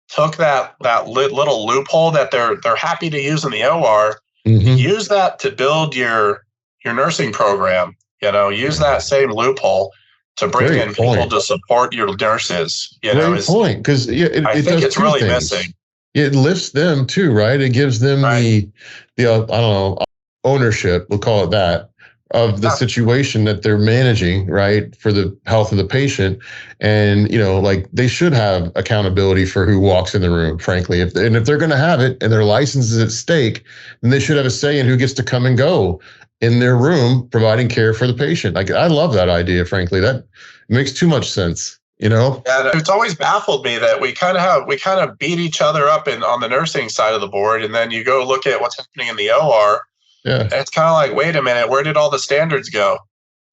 took that little loophole that they're happy to use in the OR, use that to build your nursing program. Use that same loophole to bring in people to support your nurses. Great point, because I think it's really missing. It lifts them too, right? It gives them the I don't know, ownership, we'll call it that, of the situation that they're managing, right, for the health of the patient. And, they should have accountability for who walks in the room, frankly. If they're going to have it and their license is at stake, then they should have a say in who gets to come and go in their room, providing care for the patient. I love that idea, frankly. That makes too much sense. Yeah, it's always baffled me that we kind of beat each other up on the nursing side of the board, and then you go look at what's happening in the OR. Yeah, it's kind of like, wait a minute, where did all the standards go?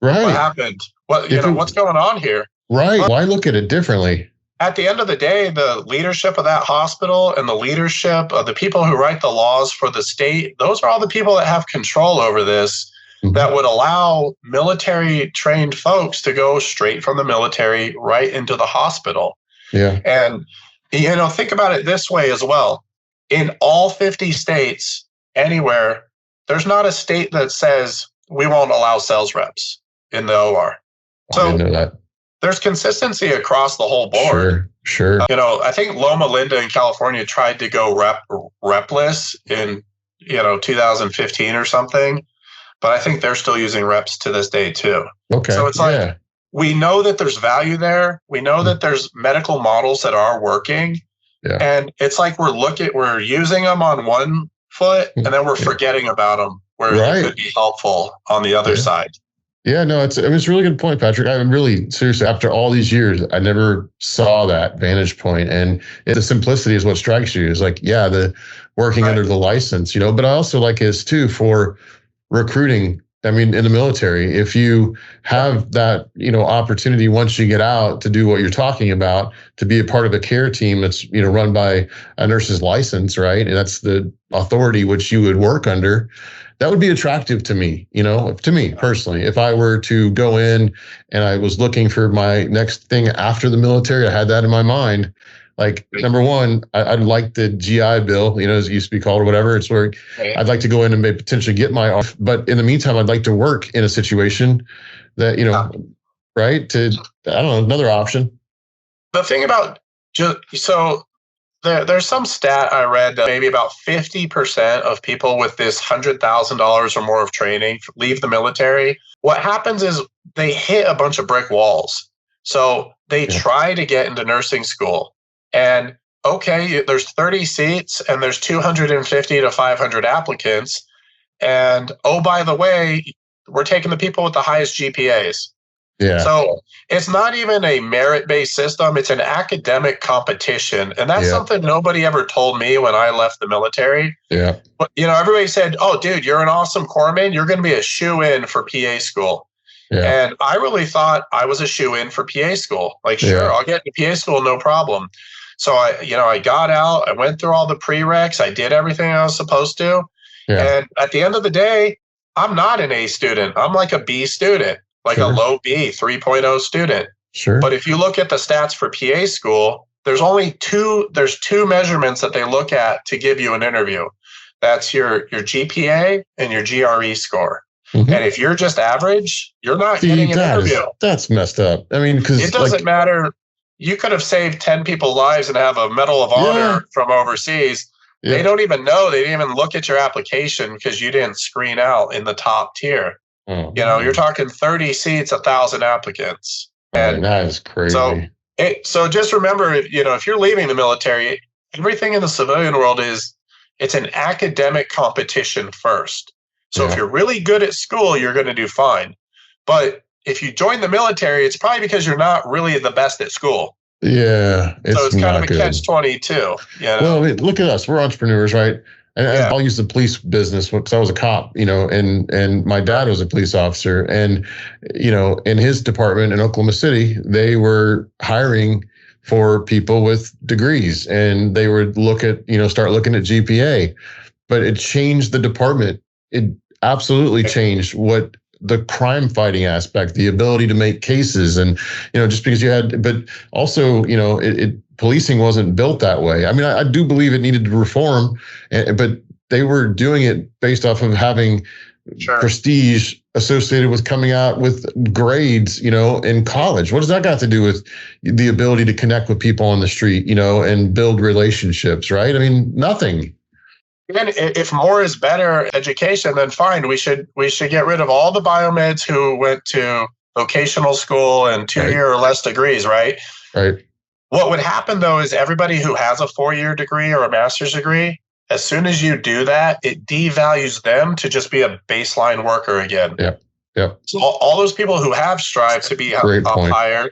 Right, what happened? What's going on here? Right, why look at it differently? At the end of the day, the leadership of that hospital and the leadership of the people who write the laws for the state, those are all the people that have control over this. That would allow military trained folks to go straight from the military right into the hospital. Yeah. And, think about it this way as well. In all 50 states, anywhere, there's not a state that says we won't allow sales reps in the OR. So I didn't know that. There's consistency across the whole board. Sure. I think Loma Linda in California tried to go repless in, 2015 or something. But I think they're still using reps to this day too. Okay. So it's like we know that there's value there. We know that there's medical models that are working. Yeah. And it's like we're using them on one foot and then we're forgetting about them where it could be helpful on the other side. Yeah, no, it's a really good point, Patrick. I'm really seriously, after all these years, I never saw that vantage point. And the simplicity is what strikes you. Is like, yeah, the working under the license, but I also like this too for recruiting. I mean, in the military, if you have that, opportunity once you get out to do what you're talking about, to be a part of a care team that's, run by a nurse's license, right? And that's the authority which you would work under. That would be attractive to me, to me personally. If I were to go in and I was looking for my next thing after the military, I had that in my mind. Like, number one, I'd like the GI Bill, as it used to be called or whatever. It's where I'd like to go in and maybe potentially get my off. But in the meantime, I'd like to work in a situation that, right? To, I don't know, another option. The thing about there's some stat I read that maybe about 50% of people with this $100,000 or more of training leave the military. What happens is they hit a bunch of brick walls. So they try to get into nursing school. And okay, there's 30 seats and there's 250 to 500 applicants. And oh, by the way, we're taking the people with the highest GPAs. Yeah. So it's not even a merit-based system. It's an academic competition. And that's something nobody ever told me when I left the military. Yeah. But, everybody said, oh, dude, you're an awesome corpsman. You're going to be a shoe-in for PA school. Yeah. And I really thought I was a shoe-in for PA school. Like, sure, I'll get into PA school, no problem. So I got out, I went through all the prereqs, I did everything I was supposed to. Yeah. And at the end of the day, I'm not an A student. I'm like a B student, like a low B, 3.0 student. Sure. But if you look at the stats for PA school, there's two measurements that they look at to give you an interview. That's your GPA and your GRE score. Mm-hmm. And if you're just average, you're not getting an interview. That's messed up. I mean, because it doesn't matter. You could have saved 10 people's lives and have a Medal of Honor from overseas. Yeah. They don't even know. They didn't even look at your application because you didn't screen out in the top tier. Oh, you're talking 30 seats, 1,000 applicants. And that is crazy. So just remember, if you're leaving the military, everything in the civilian world it's an academic competition first. So if you're really good at school, you're going to do fine. But if you join the military, it's probably because you're not really the best at school. Yeah. So it's kind of a catch-22. Well, I mean, look at us. We're entrepreneurs, right? And I'll use the police business because I was a cop, and my dad was a police officer. And, in his department in Oklahoma City, they were hiring for people with degrees, and they would start looking at GPA. But it changed the department. It absolutely changed what the crime fighting aspect, the ability to make cases, and just because you had, but also policing wasn't built that way. I mean, I do believe it needed to reform, but they were doing it based off of having prestige associated with coming out with grades, in college. What does that got to do with the ability to connect with people on the street, and build relationships, right? I mean, nothing. And if more is better education, then fine. We should get rid of all the biomeds who went to vocational school and 2-year or less degrees, right? Right. What would happen though is everybody who has a 4-year degree or a master's degree, as soon as you do that, it devalues them to just be a baseline worker again. Yeah. Yeah. So all those people who have strived to be up higher,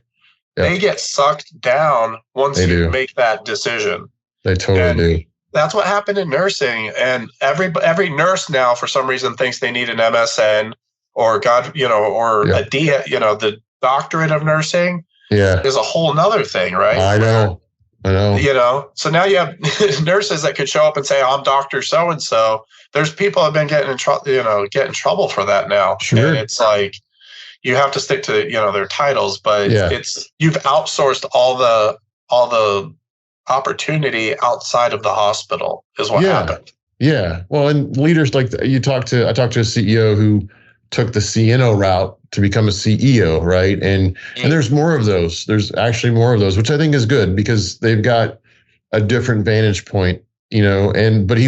they get sucked down once you make that decision. They totally do. That's what happened in nursing, and every nurse now, for some reason, thinks they need an MSN or a D, the doctorate of nursing. Yeah, is a whole nother thing, right? I know. So now you have nurses that could show up and say, "I'm Doctor So and So." There's people have been getting in trouble for that now. Sure. And it's like you have to stick to their titles, but you've outsourced all the opportunity outside of the hospital is what happened. Yeah. Well, and leaders like I talked to a CEO who took the CNO route to become a CEO, right? And there's more of those. There's actually more of those, which I think is good because they've got a different vantage point, but he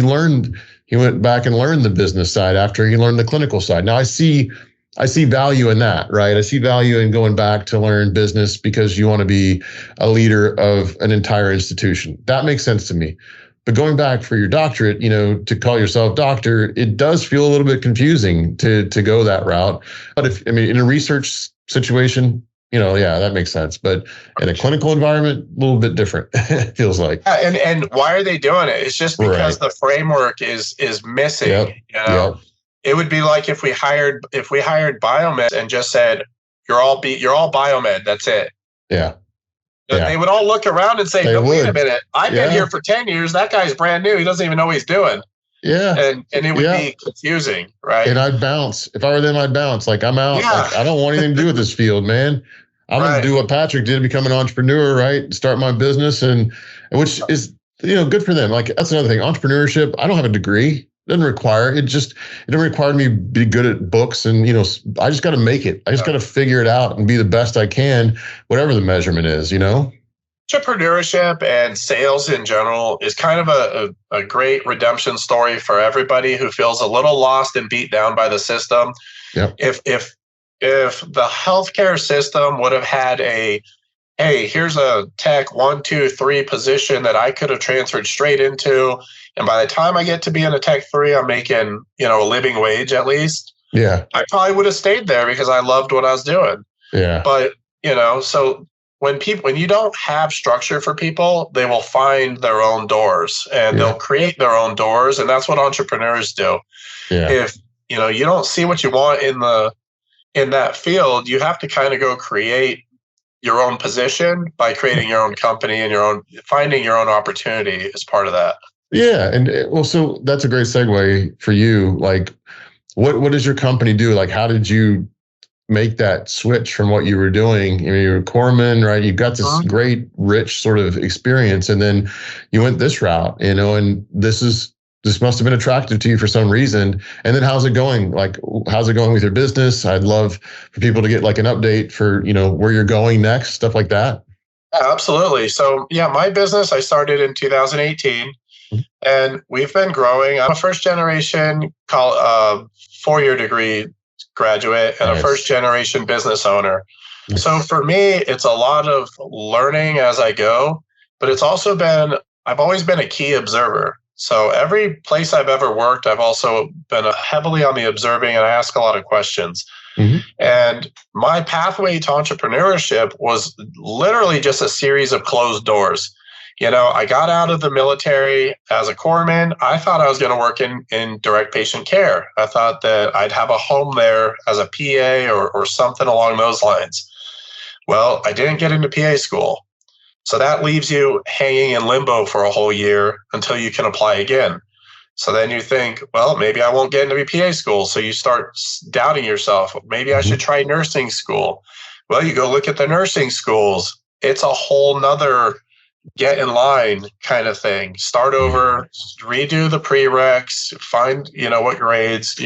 went back and learned the business side after he learned the clinical side. Now I see I see value in that, right? I see value in going back to learn business because you want to be a leader of an entire institution. That makes sense to me. But going back for your doctorate, to call yourself doctor, it does feel a little bit confusing to go that route. But in a research situation, that makes sense. But in a clinical environment, a little bit different, it feels like. And why are they doing it? It's just because the framework is missing. Yep. Yep. It would be like if we hired biomed and just said, you're all biomed, that's it. Yeah. They would all look around and say, wait a minute, I've been here for 10 years. That guy's brand new. He doesn't even know what he's doing. Yeah. And it would be confusing, right? And I'd bounce. If I were them, I'd bounce. Like, I'm out. Yeah. Like, I don't want anything to do with this field, man. I'm going to do what Patrick did, become an entrepreneur, right? Start my business, and which is, good for them. Like, that's another thing. Entrepreneurship, I don't have a degree. It doesn't require it. Doesn't require me to be good at books, and I just got to make it. I just got to figure it out and be the best I can, whatever the measurement is. Entrepreneurship and sales in general is kind of a great redemption story for everybody who feels a little lost and beat down by the system. Yep. If the healthcare system would have had hey, here's a tech 1, 2, 3 position that I could have transferred straight into, and by the time I get to be in a tech 3, I'm making, a living wage at least. Yeah. I probably would have stayed there because I loved what I was doing. Yeah. But, so when you don't have structure for people, they will find their own doors and they'll create their own doors. And that's what entrepreneurs do. Yeah. If, you don't see what you want in that field, you have to kind of go create your own position by creating your own company and finding your own opportunity as part of that. Yeah. And well, so that's a great segue for you. Like, what does your company do? Like, how did you make that switch from what you were doing? You're a corpsman, right? You've got this great, rich sort of experience, and then you went this route, and this must have been attractive to you for some reason. And then how's it going? Like, how's it going with your business? I'd love for people to get like an update for, where you're going next, stuff like that. Absolutely. So my business, I started in 2018. And we've been growing. I'm a first generation 4-year degree graduate and a first generation business owner. So for me, it's a lot of learning as I go, but it's also I've always been a key observer. So every place I've ever worked, I've also been heavily on the observing, and I ask a lot of questions. Mm-hmm. And my pathway to entrepreneurship was literally just a series of closed doors. I got out of the military as a corpsman. I thought I was going to work in direct patient care. I thought that I'd have a home there as a PA or something along those lines. Well, I didn't get into PA school. So that leaves you hanging in limbo for a whole year until you can apply again. So then you think, well, maybe I won't get into PA school. So you start doubting yourself. Maybe I should try nursing school. Well, you go look at the nursing schools. It's a whole nother get in line kind of thing. Start over, redo the prereqs, find, what grades.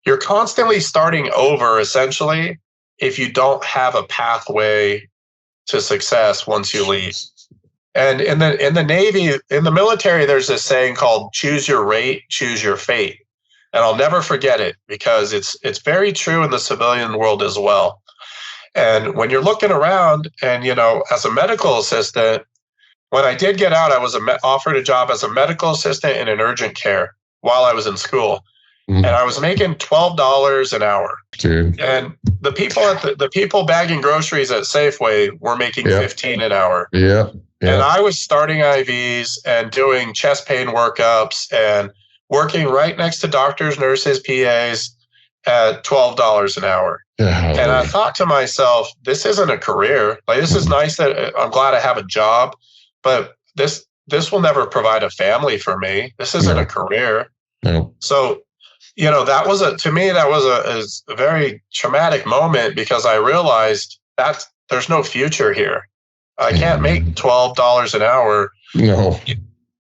You're constantly starting over, essentially, if you don't have a pathway to success once you leave. And in the Navy, in the military, there's this saying called choose your rate, choose your fate. And I'll never forget it because it's very true in the civilian world as well. And when you're looking around and, as a medical assistant, when I did get out, I was offered a job as a medical assistant in an urgent care while I was in school. And I was making $12 an hour. Dude. And the people the people bagging groceries at Safeway were making $15 an hour. Yeah. And I was starting IVs and doing chest pain workups and working right next to doctors, nurses, PAs at $12 an hour. And I thought to myself, this isn't a career. Like, this is nice that I'm glad I have a job, but this will never provide a family for me. This isn't a career. No. So, that was a very traumatic moment because I realized that there's no future here. I can't make $12 an hour. No.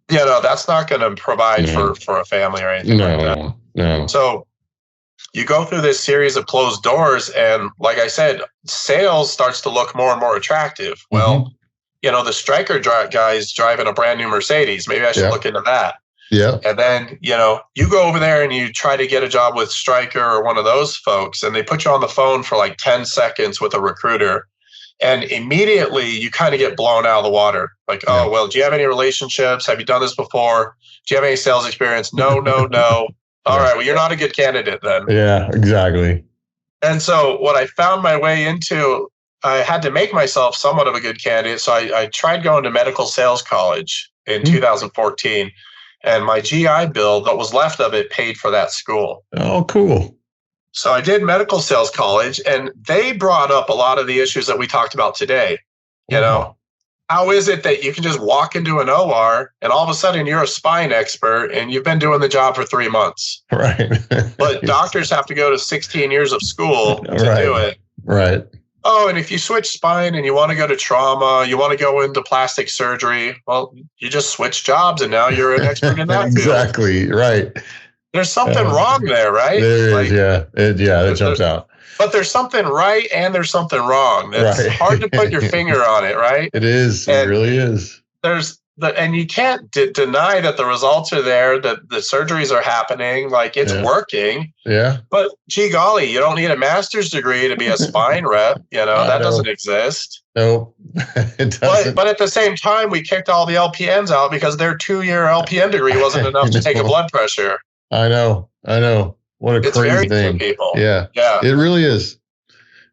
That's not going to provide for a family or anything like that. No. So you go through this series of closed doors, and like I said, sales starts to look more and more attractive. Well, the striker guy is driving a brand new Mercedes. Maybe I should look into that. Yeah. And then, you go over there and you try to get a job with Stryker or one of those folks, and they put you on the phone for like 10 seconds with a recruiter. And immediately you kind of get blown out of the water. Like, oh, well, do you have any relationships? Have you done this before? Do you have any sales experience? No, no, no. All right, well, you're not a good candidate then. Yeah, exactly. And so what I found my way into, I had to make myself somewhat of a good candidate. So I tried going to medical sales college in 2014. And my GI Bill, that was left of it, paid for that school. Oh, cool. So I did medical sales college, and they brought up a lot of the issues that we talked about today. How is it that you can just walk into an OR and all of a sudden you're a spine expert and you've been doing the job for 3 months? Right. But doctors have to go to 16 years of school to do it. Right. Oh, and if you switch spine and you want to go to trauma, you want to go into plastic surgery, well, you just switch jobs and now you're an expert in that Exactly. field. Right. There's something wrong there, right? There is, yeah. That jumps out. But there's something right and there's something wrong. It's hard to put your finger on it, right? It is. It really is. And you can't deny that the results are there, that the surgeries are happening, like it's working. Yeah. But gee golly, you don't need a master's degree to be a spine rep. That doesn't exist. No, it doesn't. But at the same time, we kicked all the LPNs out because their 2-year LPN degree wasn't enough to take a blood pressure. I know. What a crazy thing. People. Yeah. It really is.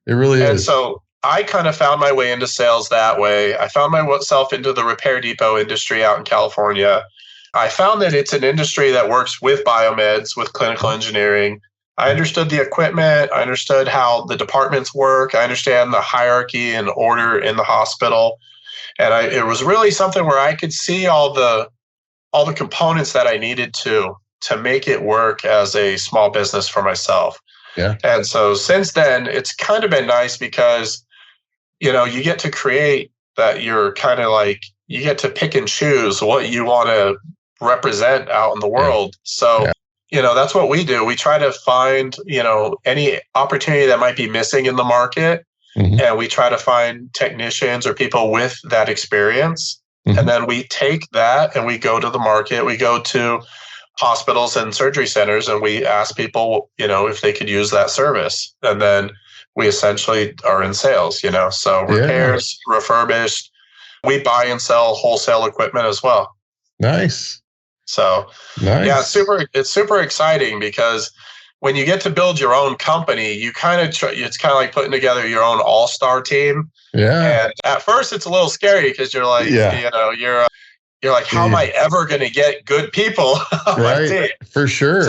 And so I kind of found my way into sales that way. I found myself into the repair depot industry out in California. I found that it's an industry that works with biomeds, with clinical engineering. I understood the equipment. I understood how the departments work. I understand the hierarchy and order in the hospital. And it was really something where I could see all the components that I needed to make it work as a small business for myself. Yeah. And so since then, it's kind of been nice because, you get to create that. You're kind of like, you get to pick and choose what you want to represent out in the world. So, that's what we do. We try to find, any opportunity that might be missing in the market. Mm-hmm. And we try to find technicians or people with that experience. Mm-hmm. And then we take that and we go to the market. We go to hospitals and surgery centers and we ask people, if they could use that service. And then we essentially are in sales, so repairs, refurbished. We buy and sell wholesale equipment as well. Nice. So it's super exciting because when you get to build your own company, you it's kind of like putting together your own all-star team. Yeah. And at first it's a little scary because you're like, you're like, how am I ever going to get good people on my team? For sure.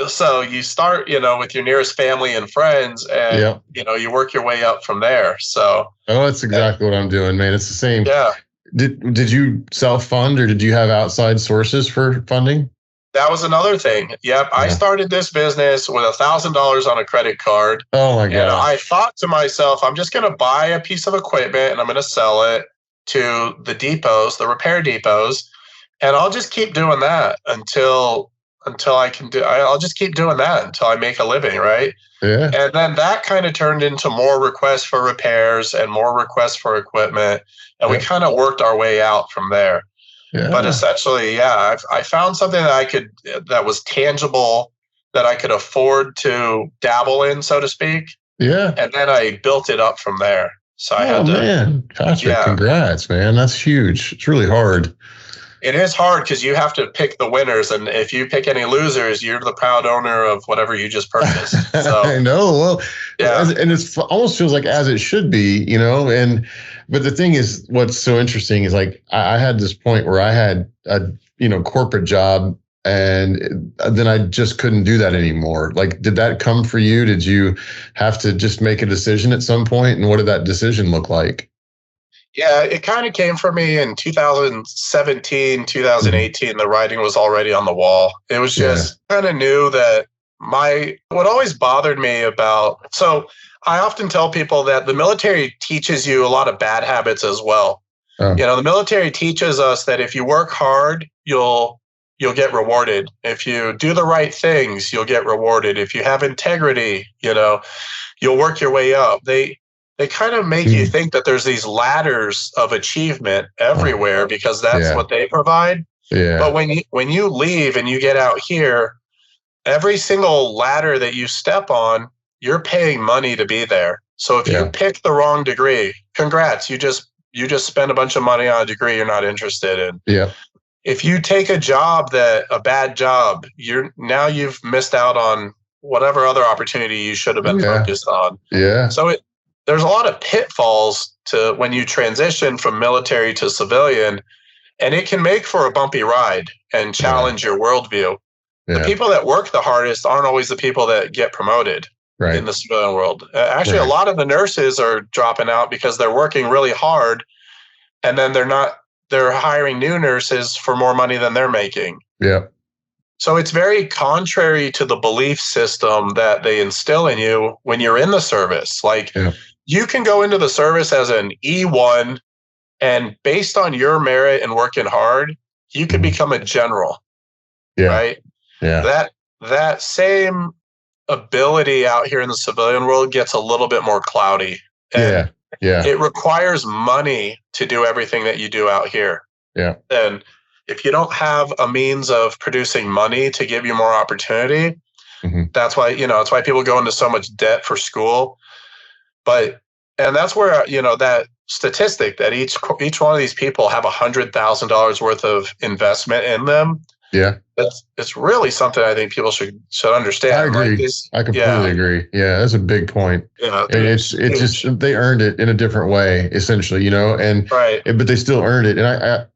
So you start, with your nearest family and friends, and you work your way up from there. So that's exactly what I'm doing, man. It's the same. Yeah. Did you self-fund or did you have outside sources for funding? That was another thing. Yep. Yeah. I started this business with $1,000 on a credit card. Oh my God. And I thought to myself, I'm just going to buy a piece of equipment and I'm going to sell it to the depots, the repair depots, and I'll just keep doing that until I'll just keep doing that until I make a living, right? Yeah. And then that kind of turned into more requests for repairs and more requests for equipment, and we kind of worked our way out from there. Yeah. But essentially, I found something that was tangible, that I could afford to dabble in, so to speak. Yeah. And then I built it up from there. So I had to. Man, Patrick, congrats, man. That's huge. It's really hard. It is hard because you have to pick the winners, and if you pick any losers, you're the proud owner of whatever you just purchased. So I know. Well, and it almost feels like as it should be, but the thing is, what's so interesting is like I had this point where I had a corporate job, and then I just couldn't do that anymore. Like, did that come for you? Did you have to just make a decision at some point? And what did that decision look like? Yeah, it kind of came for me in 2017, 2018. The writing was already on the wall. It was just kind of knew that what always bothered me so I often tell people that the military teaches you a lot of bad habits as well. Oh. The military teaches us that if you work hard, you'll get rewarded. If you do the right things, you'll get rewarded. If you have integrity, you'll work your way up. They kind of make you think that there's these ladders of achievement everywhere because that's what they provide. Yeah. But when you leave and you get out here, every single ladder that you step on, you're paying money to be there. So if you pick the wrong degree, congrats, you just spend a bunch of money on a degree you're not interested in. Yeah. If you take a bad job, you've missed out on whatever other opportunity you should have been focused on. Yeah. So there's a lot of pitfalls to when you transition from military to civilian, and it can make for a bumpy ride and challenge your worldview. Yeah. The people that work the hardest aren't always the people that get promoted in the civilian world. Actually, a lot of the nurses are dropping out because they're working really hard, and then they're hiring new nurses for more money than they're making. Yeah. So it's very contrary to the belief system that they instill in you when you're in the service. Like you can go into the service as an E1, and based on your merit and working hard, you could become a general. Yeah. Right? Yeah. That same ability out here in the civilian world gets a little bit more cloudy. And it requires money to do everything that you do out here. Yeah. And if you don't have a means of producing money to give you more opportunity, that's why people go into so much debt for school. And that's where, that statistic that each one of these people have $100,000 worth of investment in them. Yeah. It's really something I think people should understand. I agree. I completely agree. Yeah, that's a big point. Yeah, and it's just they earned it in a different way, essentially, but they still earned it. And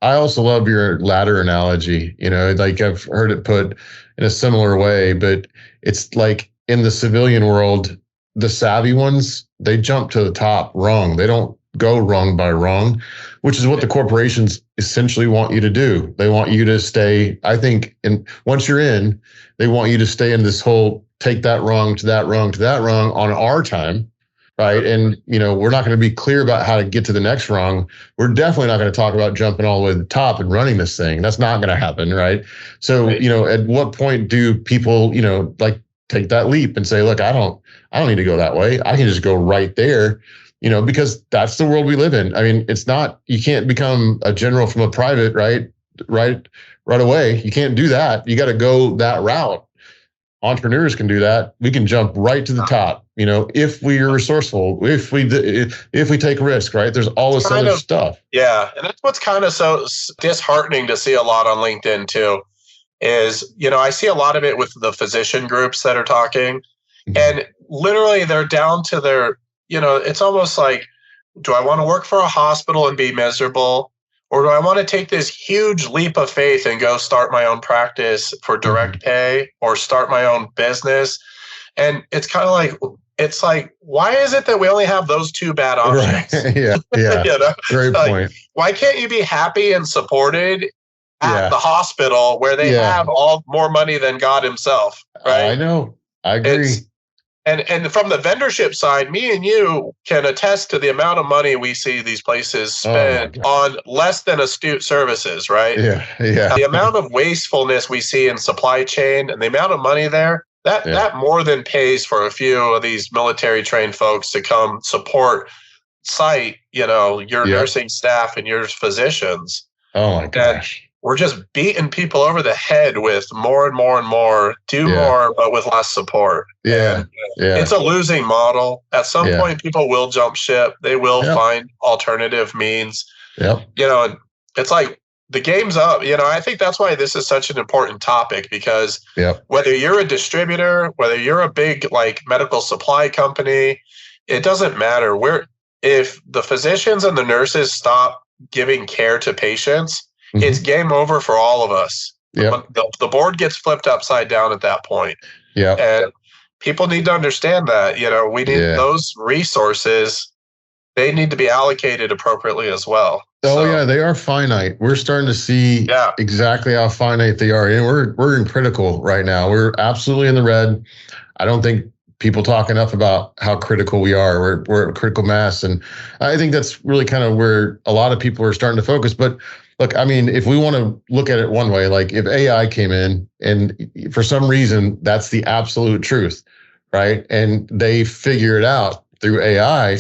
I also love your ladder analogy. Like I've heard it put in a similar way, but it's like in the civilian world, the savvy ones, they jump to the top wrong. They don't go wrong by wrong, which is what the corporations essentially want you to do. They want you to stay, I think, and once you're in, they want you to stay in this whole take that wrong to that wrong to that wrong on our time, right? And, we're not going to be clear about how to get to the next wrong. We're definitely not going to talk about jumping all the way to the top and running this thing. That's not going to happen, right? So, at what point do people, like take that leap and say, look, I don't need to go that way. I can just go right there. Because that's the world we live in. I mean, it's not, you can't become a general from a private, right away. You can't do that. You got to go that route. Entrepreneurs can do that. We can jump right to the top, if we are resourceful, if we take risk, right? There's all this other stuff. Yeah. And that's what's kind of so disheartening to see a lot on LinkedIn too, is, I see a lot of it with the physician groups that are talking, and literally they're down to their, it's almost like, do I want to work for a hospital and be miserable? Or do I want to take this huge leap of faith and go start my own practice for direct pay or start my own business? And it's kind of like, why is it that we only have those two bad options? Right. Yeah. Great point. Why can't you be happy and supported at the hospital where they have all more money than God himself? Right. I know. I agree. And from the vendorship side, me and you can attest to the amount of money we see these places spend on less than astute services, right? Yeah. The amount of wastefulness we see in supply chain and the amount of money there, that more than pays for a few of these military trained folks to come support site, your nursing staff and your physicians. Oh my gosh. We're just beating people over the head with more and more and more, more, but with less support. Yeah. It's a losing model. At some point, people will jump ship. They will find alternative means. Yep. It's like the game's up. I think that's why this is such an important topic, because whether you're a distributor, whether you're a big medical supply company, it doesn't matter. If the physicians and the nurses stop giving care to patients, it's game over for all of us. Yep. The board gets flipped upside down at that point. Yeah. And people need to understand that, we need those resources. They need to be allocated appropriately as well. They are finite. We're starting to see exactly how finite they are. And we're in critical right now. We're absolutely in the red. I don't think people talk enough about how critical we are. We're at critical mass. And I think that's really kind of where a lot of people are starting to focus. But look, I mean, if we want to look at it one way, like if AI came in and for some reason that's the absolute truth, right? And they figure it out through AI,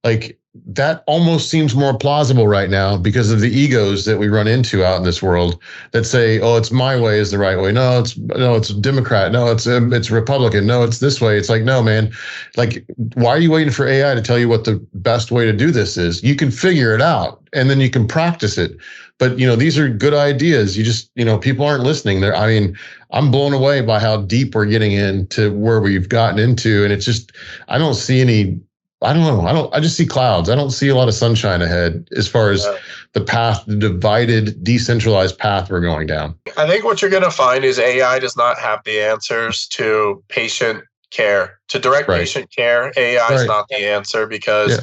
like that almost seems more plausible right now because of the egos that we run into out in this world that say, "Oh, it's my way is the right way. No, it's Democrat. No, it's Republican. No, it's this way." It's like, no, man. Like, why are you waiting for AI to tell you what the best way to do this is? You can figure it out and then you can practice it. But these are good ideas. You just people aren't listening. I mean, I'm blown away by how deep we're getting into where we've gotten into, and it's just I don't see any. I don't know. I just see clouds. I don't see a lot of sunshine ahead as far as the path, the divided, decentralized path we're going down. I think what you're going to find is AI does not have the answers to patient care, to direct patient care. AI is not the answer because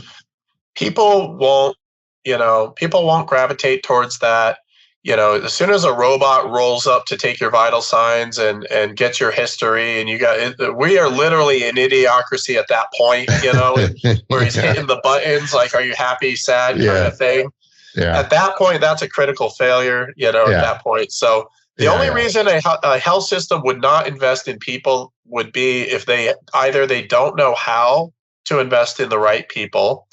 people won't gravitate towards that. As soon as a robot rolls up to take your vital signs and get your history, and we are literally in idiocracy at that point, where he's hitting the buttons like, are you happy, sad, kind of thing. Yeah. At that point, that's a critical failure, at that point. So the only reason a health system would not invest in people would be if they don't know how to invest in the right people,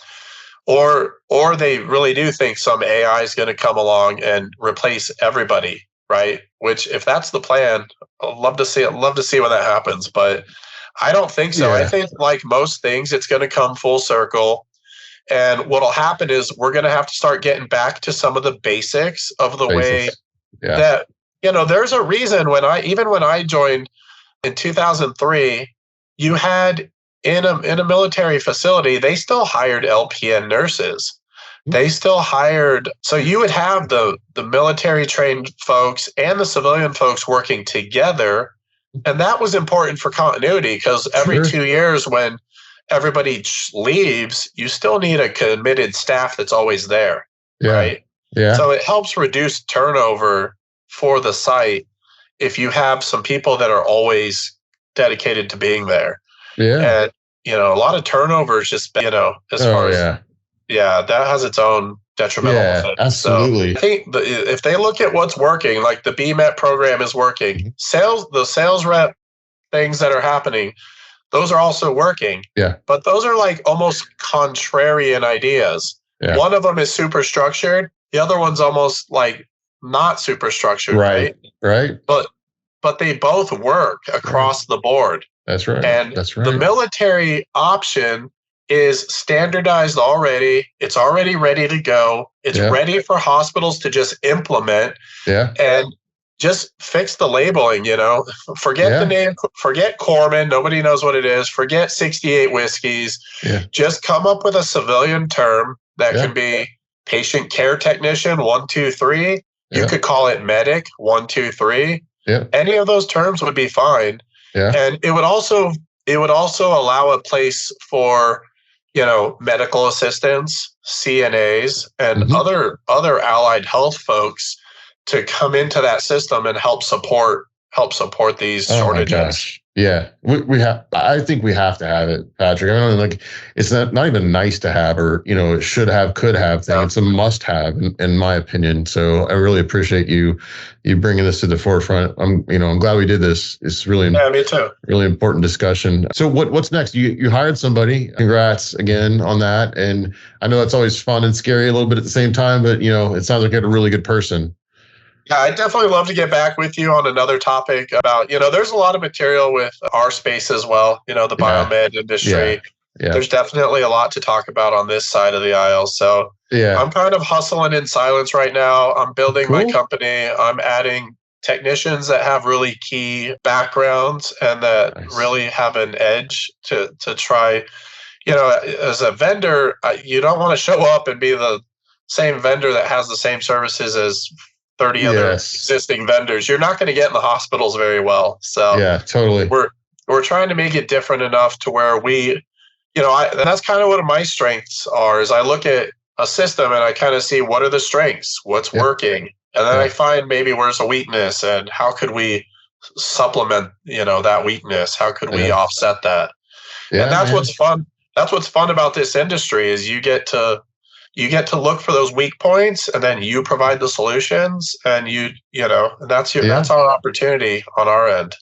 or they really do think some AI is going to come along and replace everybody, right? Which, if that's the plan, I'd love to see it. Love to see when that happens, but I don't think so. I think, like most things, it's going to come full circle, and what'll happen is we're going to have to start getting back to some of the basics of the way that There's a reason when I joined in 2003, you had. In a military facility, they still hired LPN nurses. They still hired, so you would have the military trained folks and the civilian folks working together. And that was important for continuity because every 2 years when everybody leaves, you still need a committed staff that's always there. Right? Yeah. So it helps reduce turnover for the site if you have some people that are always dedicated to being there. Yeah. And, a lot of turnover is just, as far as, that has its own detrimental effect. Absolutely. So I think if they look at what's working, like the BMET program is working, the sales rep things that are happening, those are also working. Yeah. But those are like almost contrarian ideas. Yeah. One of them is super structured. The other one's almost like not super structured. Right. But they both work across the board. That's right. And the military option is standardized already. It's already ready to go. It's ready for hospitals to just implement and just fix the labeling, Forget the name, forget Corpsman. Nobody knows what it is. Forget 68 whiskeys. Yeah. Just come up with a civilian term that can be patient care technician, 1, 2, 3. You could call it medic, 1, 2, 3. Yeah. Any of those terms would be fine. Yeah. And it would also allow a place for, medical assistants, CNAs, and other allied health folks to come into that system and help support these shortages. Yeah, I think we have to have it, Patrick. I mean, like, it's not even nice to have, or it should have, could have thing. It's a must have, in my opinion. So I really appreciate you bringing this to the forefront. I'm glad we did this. It's really me too. Really important discussion. So what's next? You hired somebody. Congrats again on that. And I know that's always fun and scary a little bit at the same time, but it sounds like you had a really good person. Yeah, I'd definitely love to get back with you on another topic about, there's a lot of material with our space as well, the biomed industry. Yeah. There's definitely a lot to talk about on this side of the aisle. So I'm kind of hustling in silence right now. I'm building my company. I'm adding technicians that have really key backgrounds and that really have an edge to try, as a vendor, you don't want to show up and be the same vendor that has the same services as 30 other existing vendors. You're not going to get in the hospitals very well. So totally. We're trying to make it different enough to where we, and that's kind of what my strengths are, is I look at a system and I kind of see what are the strengths, what's working. And then I find maybe where's a weakness and how could we supplement, that weakness? How could we offset that? Yeah, and that's what's fun. That's what's fun about this industry is you get to look for those weak points and then you provide the solutions and that's our opportunity on our end.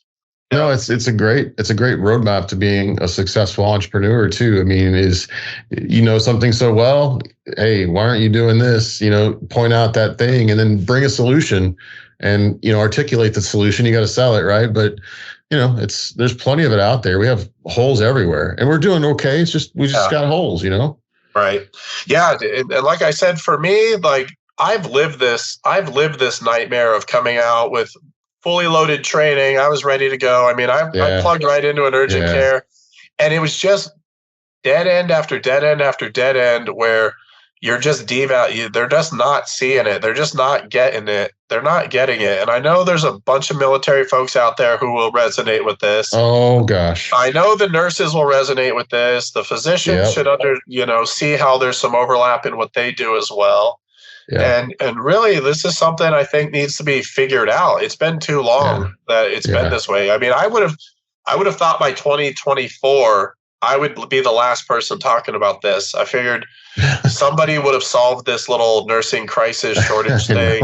No, it's a great roadmap to being a successful entrepreneur too. I mean, is something so well, hey, why aren't you doing this? Point out that thing and then bring a solution and articulate the solution. You got to sell it, right? But there's plenty of it out there. We have holes everywhere and we're doing okay. It's just we just got holes, Right. Yeah, and like I said, for me, like I've lived this nightmare of coming out with fully loaded training. I was ready to go. I mean, I plugged right into an urgent care, and it was just dead end after dead end after dead end where you're just they're just not seeing it. They're just not getting it. They're not getting it. And I know there's a bunch of military folks out there who will resonate with this. Oh gosh. I know the nurses will resonate with this. The physicians should see how there's some overlap in what they do as well. Yeah. And really, this is something I think needs to be figured out. It's been too long that it's been this way. I mean, I would have thought by 2024 I would be the last person talking about this. I figured somebody would have solved this little nursing crisis shortage thing.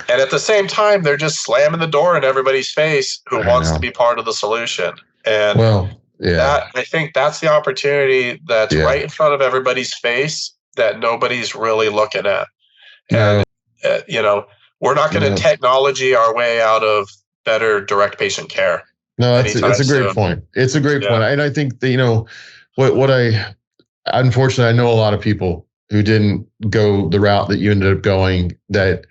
And at the same time, they're just slamming the door in everybody's face who wants to be part of the solution. And I think that's the opportunity that's right in front of everybody's face that nobody's really looking at. And, we're not going to technology our way out of better direct patient care. No, it's a great point. It's a great point. And I think that, unfortunately, I know a lot of people who didn't go the route that you ended up going that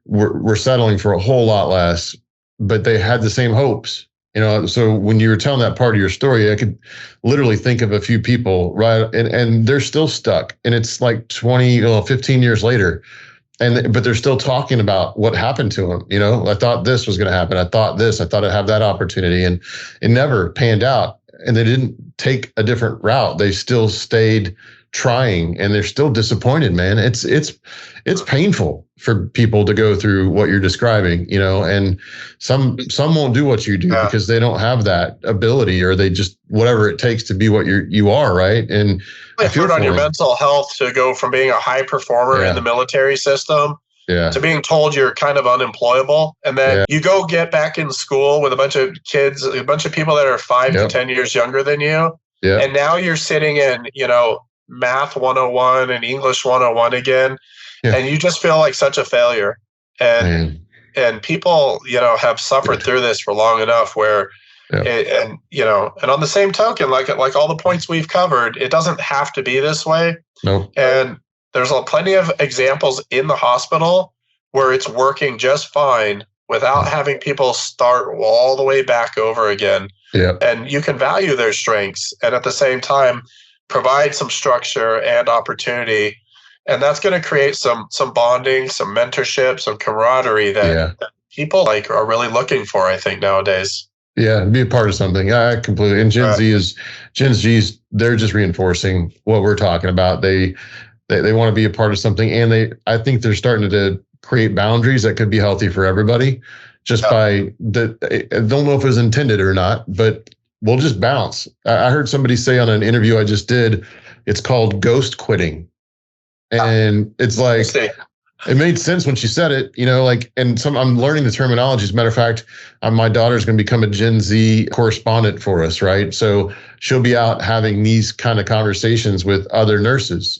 were settling for a whole lot less, but they had the same hopes. So when you were telling that part of your story, I could literally think of a few people, right? And they're still stuck. And it's like 15 years later. But they're still talking about what happened to them. I thought this was going to happen. I thought I'd have that opportunity, and it never panned out. And they didn't take a different route. They still stayed trying, and they're still disappointed, man. It's painful for people to go through what you're describing, and some won't do what you do because they don't have that ability, or they just whatever it takes to be what you are, right? And it's hard on your mental health to go from being a high performer in the military system to being told you're kind of unemployable. And then you go get back in school with a bunch of kids, a bunch of people that are 5 to 10 years younger than you. Yeah. And now you're sitting in, math 101 and English 101 again. Yeah. And you just feel like such a failure. And people, have suffered through this for long enough where and on the same token, like all the points we've covered, it doesn't have to be this way. No. And there's plenty of examples in the hospital where it's working just fine without having people start all the way back over again. Yeah. And you can value their strengths and at the same time provide some structure and opportunity. And that's going to create some bonding, some mentorship, some camaraderie that people are really looking for, I think, nowadays. Yeah, be a part of something. I completely. And Gen Z's, they're just reinforcing what we're talking about. They want to be a part of something, and I think they're starting to create boundaries that could be healthy for everybody. Just by I don't know if it was intended or not, but we'll just bounce. I heard somebody say on an interview I just did, it's called ghost quitting, and it's like. It made sense when she said it, I'm learning the terminology. As a matter of fact, my daughter's going to become a Gen Z correspondent for us, right? So she'll be out having these kind of conversations with other nurses,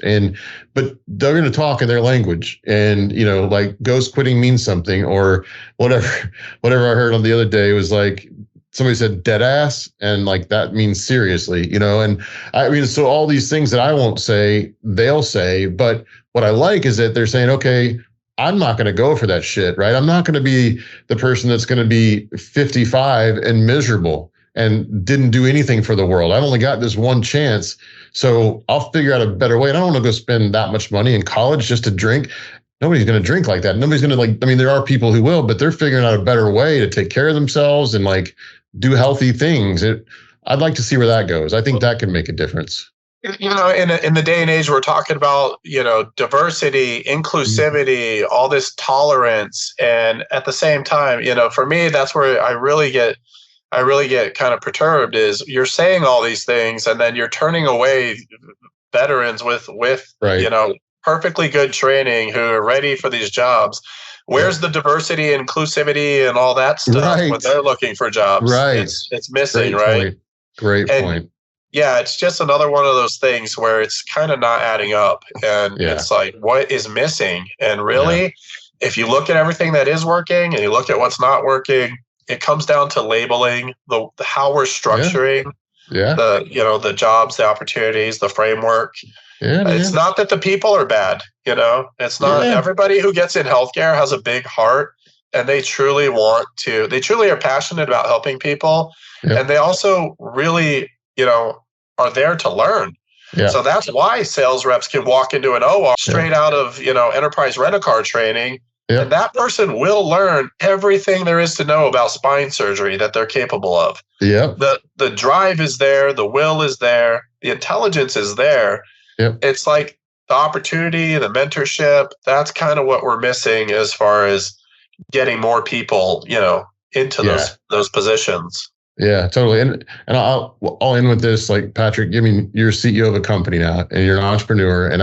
but they're going to talk in their language, and like ghost quitting means something or whatever. Whatever I heard on the other day was like somebody said dead ass, and like that means seriously, and I mean, so all these things that I won't say, they'll say, but what I like is that they're saying, okay, I'm not going to go for that shit, right? I'm not going to be the person that's going to be 55 and miserable and didn't do anything for the world. I've only got this one chance, so I'll figure out a better way. And I don't want to go spend that much money in college just to drink. Nobody's going to drink like that. Nobody's going to there are people who will, but they're figuring out a better way to take care of themselves and do healthy things. I'd like to see where that goes. I think that can make a difference. In the day and age we're talking about, diversity, inclusivity, all this tolerance, and at the same time, for me, that's where I really get kind of perturbed. Is you're saying all these things and then you're turning away veterans with right. Perfectly good training who are ready for these jobs. Where's the diversity, inclusivity, and all that stuff when they're looking for jobs? Right. It's missing, right? Great point. Yeah, it's just another one of those things where it's kind of not adding up. And it's like, what is missing? And really, if you look at everything that is working and you look at what's not working, it comes down to labeling, how we're structuring the jobs, the opportunities, the framework. It's not that the people are bad, it's not. Everybody who gets in healthcare has a big heart, and they truly are passionate about helping people. And they also really, are there to learn. So that's why sales reps can walk into an OR straight out of, enterprise rent-a-car training. And that person will learn everything there is to know about spine surgery that they're capable of. The drive is there, the will is there, the intelligence is there. It's like the opportunity, the mentorship, that's kind of what we're missing as far as getting more people, into those positions. Yeah, totally. And I'll end with this, like, Patrick, you're CEO of a company now and you're an entrepreneur. And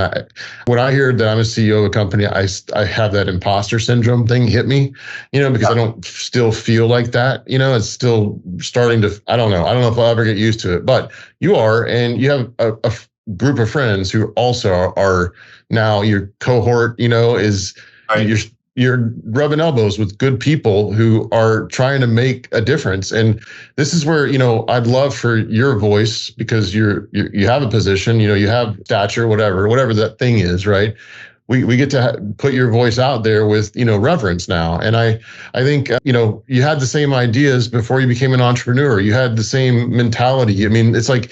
when I hear that I'm a CEO of a company, I have that imposter syndrome thing hit me, because I don't still feel like that, it's still starting to, I don't know if I'll ever get used to it, but you are, and you have a group of friends who also are now your cohort, you're rubbing elbows with good people who are trying to make a difference. And this is where, I'd love for your voice, because you have a position, you have stature, whatever that thing is, right? We get to put your voice out there with, reverence now. And I think, you had the same ideas before you became an entrepreneur. You had the same mentality. It's like,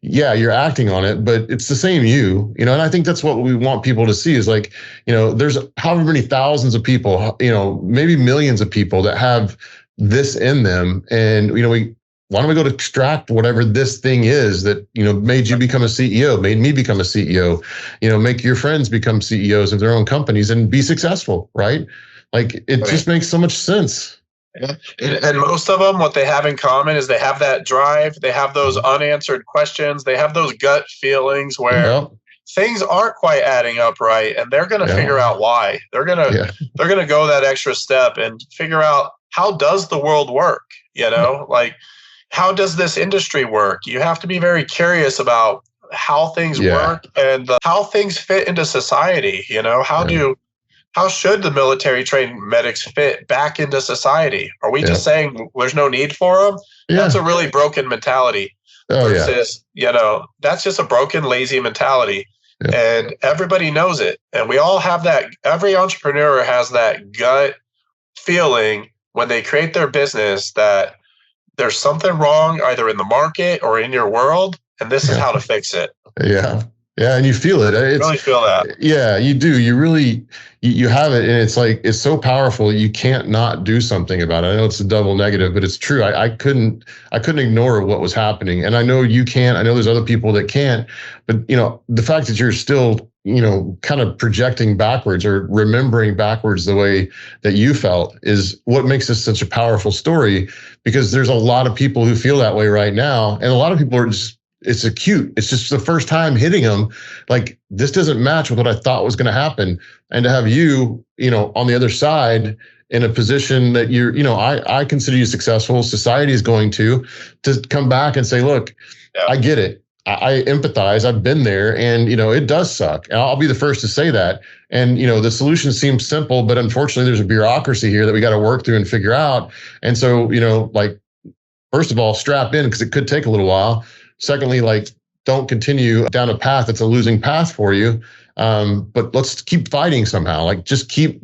you're acting on it, but it's the same you, and I think that's what we want people to see is like, there's however many thousands of people, maybe millions of people that have this in them. And, why don't we go to extract whatever this thing is that, made you become a CEO, made me become a CEO, make your friends become CEOs of their own companies and be successful, right? Like, it just makes so much sense. Yeah. And most of them, what they have in common is they have that drive. They have those unanswered questions. They have those gut feelings where things aren't quite adding up right, and they're going to figure out why. They're going to go that extra step and figure out, how does the world work? Like, how does this industry work? You have to be very curious about how things work and how things fit into society. How should the military trained medics fit back into society? Are we just saying there's no need for them? That's a really broken mentality. Versus, that's just a broken, lazy mentality. And everybody knows it. And we all have that. Every entrepreneur has that gut feeling when they create their business that there's something wrong either in the market or in your world. And this is how to fix it. Yeah, and you feel it. You really feel that. Yeah, you do. You really, you have it, and it's like, it's so powerful. You can't not do something about it. I know it's a double negative, but it's true. I couldn't ignore what was happening, and I know you can't. I know there's other people that can't. But the fact that you're still, kind of projecting backwards or remembering backwards the way that you felt is what makes this such a powerful story. Because there's a lot of people who feel that way right now, and a lot of people are just. It's acute. It's just the first time hitting them. Like, this doesn't match with what I thought was going to happen. And to have you, on the other side in a position that you're, I consider you successful. Society is going to come back and say, look, I get it. I empathize. I've been there, and, it does suck. And I'll be the first to say that. And, the solution seems simple, but unfortunately there's a bureaucracy here that we got to work through and figure out. And so, like, first of all, strap in, because it could take a little while. Secondly, like, don't continue down a path that's a losing path for you. But let's keep fighting somehow. Like, just keep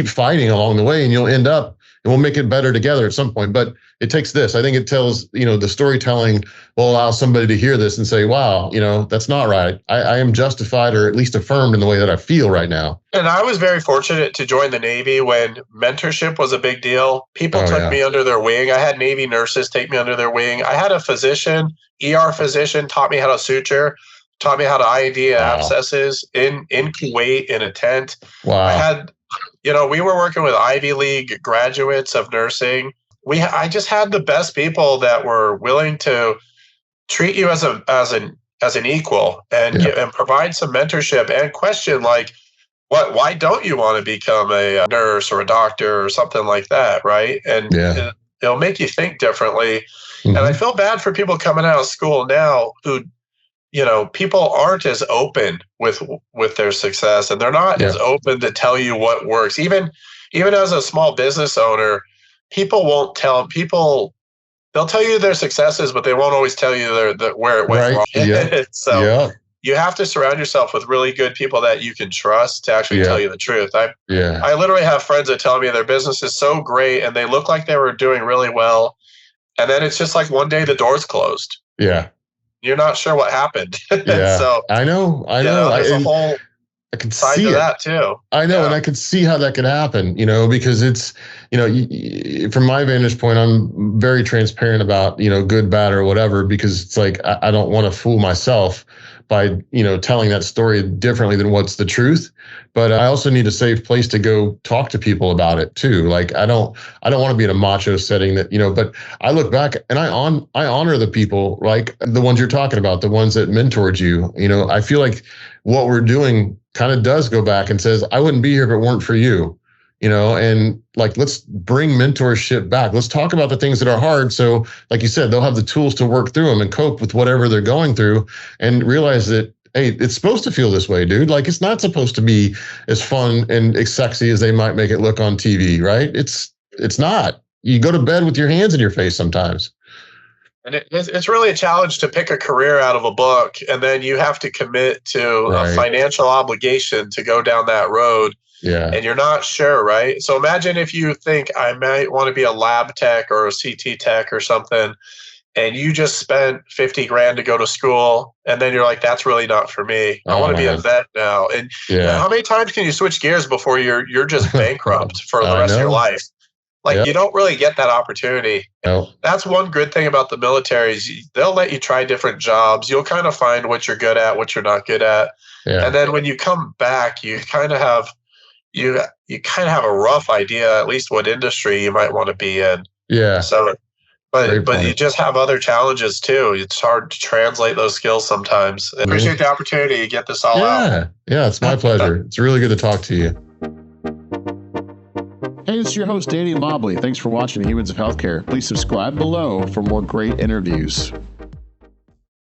fighting along the way, and you'll end up, and we'll make it better together at some point. But it takes this. I think it tells, the storytelling will allow somebody to hear this and say, wow, that's not right. I am justified, or at least affirmed in the way that I feel right now. And I was very fortunate to join the Navy when mentorship was a big deal. People took me under their wing. I had Navy nurses take me under their wing. I had a physician, ER physician, taught me how to suture, taught me how to IED abscesses in Kuwait in a tent. Wow. I had, we were working with Ivy League graduates of nursing. I just had the best people that were willing to treat you as an equal and provide some mentorship and question, like, why don't you want to become a nurse or a doctor or something like that, right? And it'll make you think differently. And I feel bad for people coming out of school now who, people aren't as open with their success, and they're not as open to tell you what works. Even as a small business owner, people won't tell people. They'll tell you their successes, but they won't always tell you where it went wrong. So you have to surround yourself with really good people that you can trust to actually tell you the truth. I literally have friends that tell me their business is so great and they look like they were doing really well, and then it's just like one day the door's closed. Yeah. You're not sure what happened. So I know. There's a whole I can side see to it. That too. I know, and I can see how that could happen, because it's, from my vantage point, I'm very transparent about, good, bad, or whatever, because it's like, I don't want to fool myself by, telling that story differently than what's the truth. But I also need a safe place to go talk to people about it too. Like, I don't want to be in a macho setting that, but I look back and I honor the people, like the ones you're talking about, the ones that mentored you. I feel like what we're doing kind of does go back and says, I wouldn't be here if it weren't for you, and like, let's bring mentorship back. Let's talk about the things that are hard. So like you said, they'll have the tools to work through them and cope with whatever they're going through, and realize that, hey, it's supposed to feel this way, dude. Like, it's not supposed to be as fun and as sexy as they might make it look on TV, right? It's not. You go to bed with your hands in your face sometimes. And it's really a challenge to pick a career out of a book, and then you have to commit to a financial obligation to go down that road. Yeah. And you're not sure, right? So imagine if you think I might want to be a lab tech or a CT tech or something, and you just spent $50,000 to go to school, and then you're like, that's really not for me. I want to be a vet now. And how many times can you switch gears before you're just bankrupt for the rest of your life? Like, you don't really get that opportunity. No. That's one good thing about the military is they'll let you try different jobs. You'll kind of find what you're good at, what you're not good at. Yeah. And then when you come back, you kind of have a rough idea, at least what industry you might want to be in. Yeah. So, but you just have other challenges too. It's hard to translate those skills sometimes. I appreciate the opportunity to get this all out. Yeah, it's my pleasure. It's really good to talk to you. Hey, this is your host, Danny Mobley. Thanks for watching Humans of Healthcare. Please subscribe below for more great interviews.